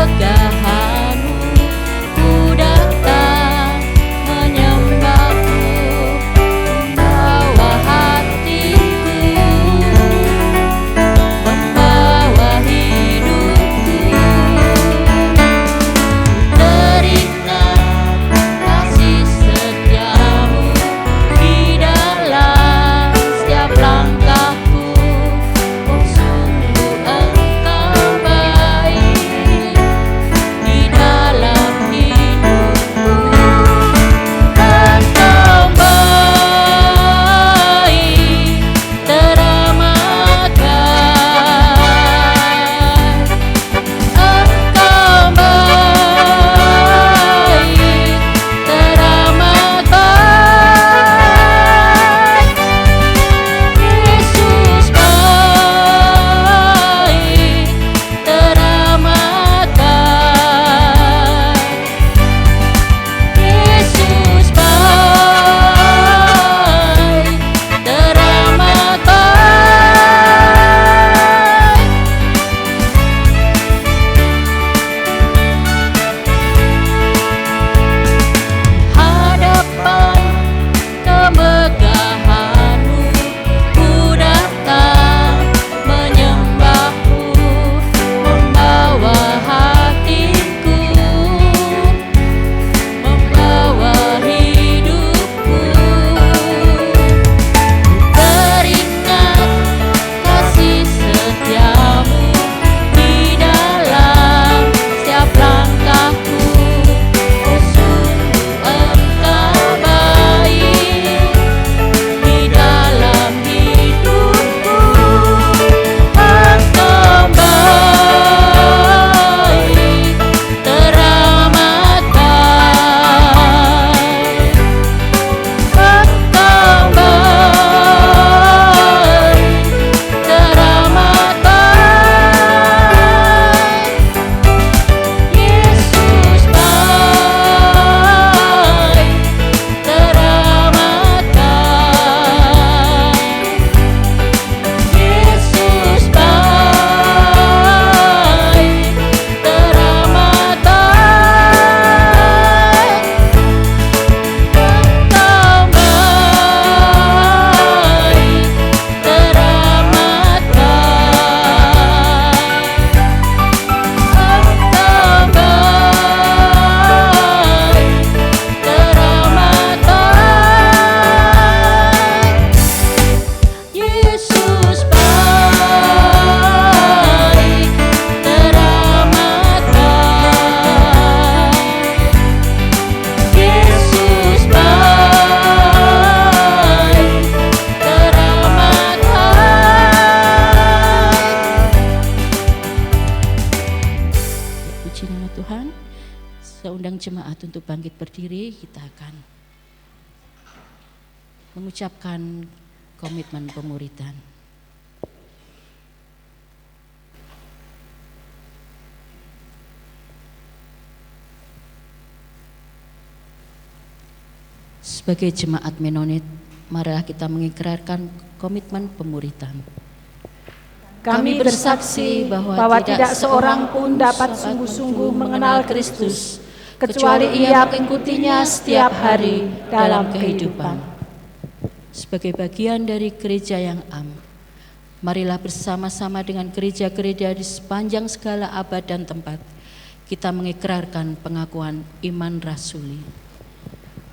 jemaat untuk bangkit berdiri, kita akan mengucapkan komitmen pemuridan. Sebagai jemaat Menonit, marilah kita mengikrarkan komitmen pemuridan. Kami bersaksi bahwa tidak seorang pun dapat sungguh-sungguh mengenal Kristus, kecuali ia mengikutinya setiap hari dalam kehidupan. Sebagai bagian dari gereja yang am, marilah bersama-sama dengan gereja-gereja di sepanjang segala abad dan tempat, kita mengikrarkan pengakuan iman rasuli.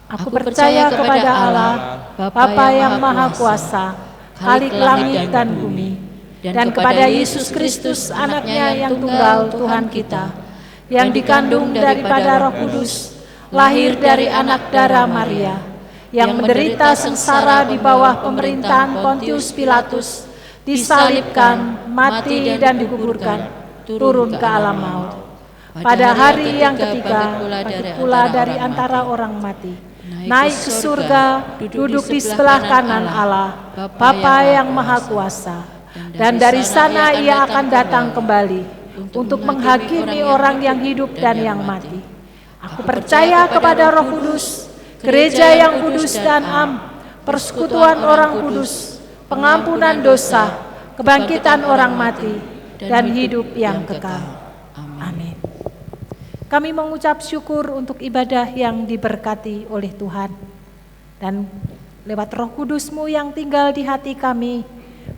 Aku percaya kepada Allah, Bapa yang Maha Kuasa, Khalik langit dan bumi, dan kepada Yesus Kristus, anaknya yang tunggal Tuhan kita, yang dikandung daripada Roh Kudus, lahir dari anak darah Maria, yang menderita sengsara di bawah pemerintahan Pontius Pilatus, disalibkan, mati dan dikuburkan, turun ke alam maut. Pada hari yang ketiga, bangkit pula dari antara orang mati, naik ke surga, duduk di sebelah kanan Allah, Bapa yang Maha Kuasa. Dan dari sana ia akan datang kembali untuk menghakimi orang yang hidup dan yang mati. Aku percaya kepada Roh Kudus, gereja yang kudus dan am, persekutuan orang kudus, pengampunan dosa, kebangkitan orang mati, dan hidup yang kekal. Amin. Kami mengucap syukur untuk ibadah yang diberkati oleh Tuhan. Dan lewat Roh Kudus-Mu yang tinggal di hati kami,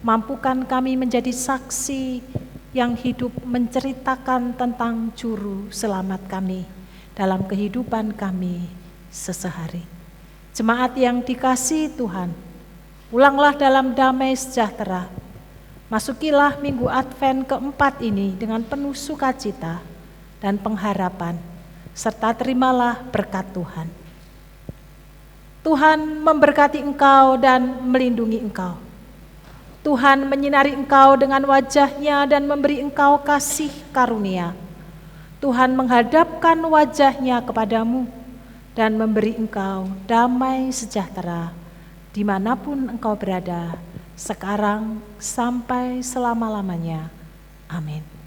mampukan kami menjadi saksi yang hidup menceritakan tentang juru selamat kami dalam kehidupan kami sesehari. Jemaat yang dikasihi Tuhan, pulanglah dalam damai sejahtera. Masukilah minggu Advent keempat ini dengan penuh sukacita dan pengharapan, serta terimalah berkat Tuhan. Tuhan memberkati engkau dan melindungi engkau. Tuhan menyinari engkau dengan wajah-Nya dan memberi engkau kasih karunia. Tuhan menghadapkan wajah-Nya kepadamu dan memberi engkau damai sejahtera dimanapun engkau berada, sekarang sampai selama-lamanya. Amin.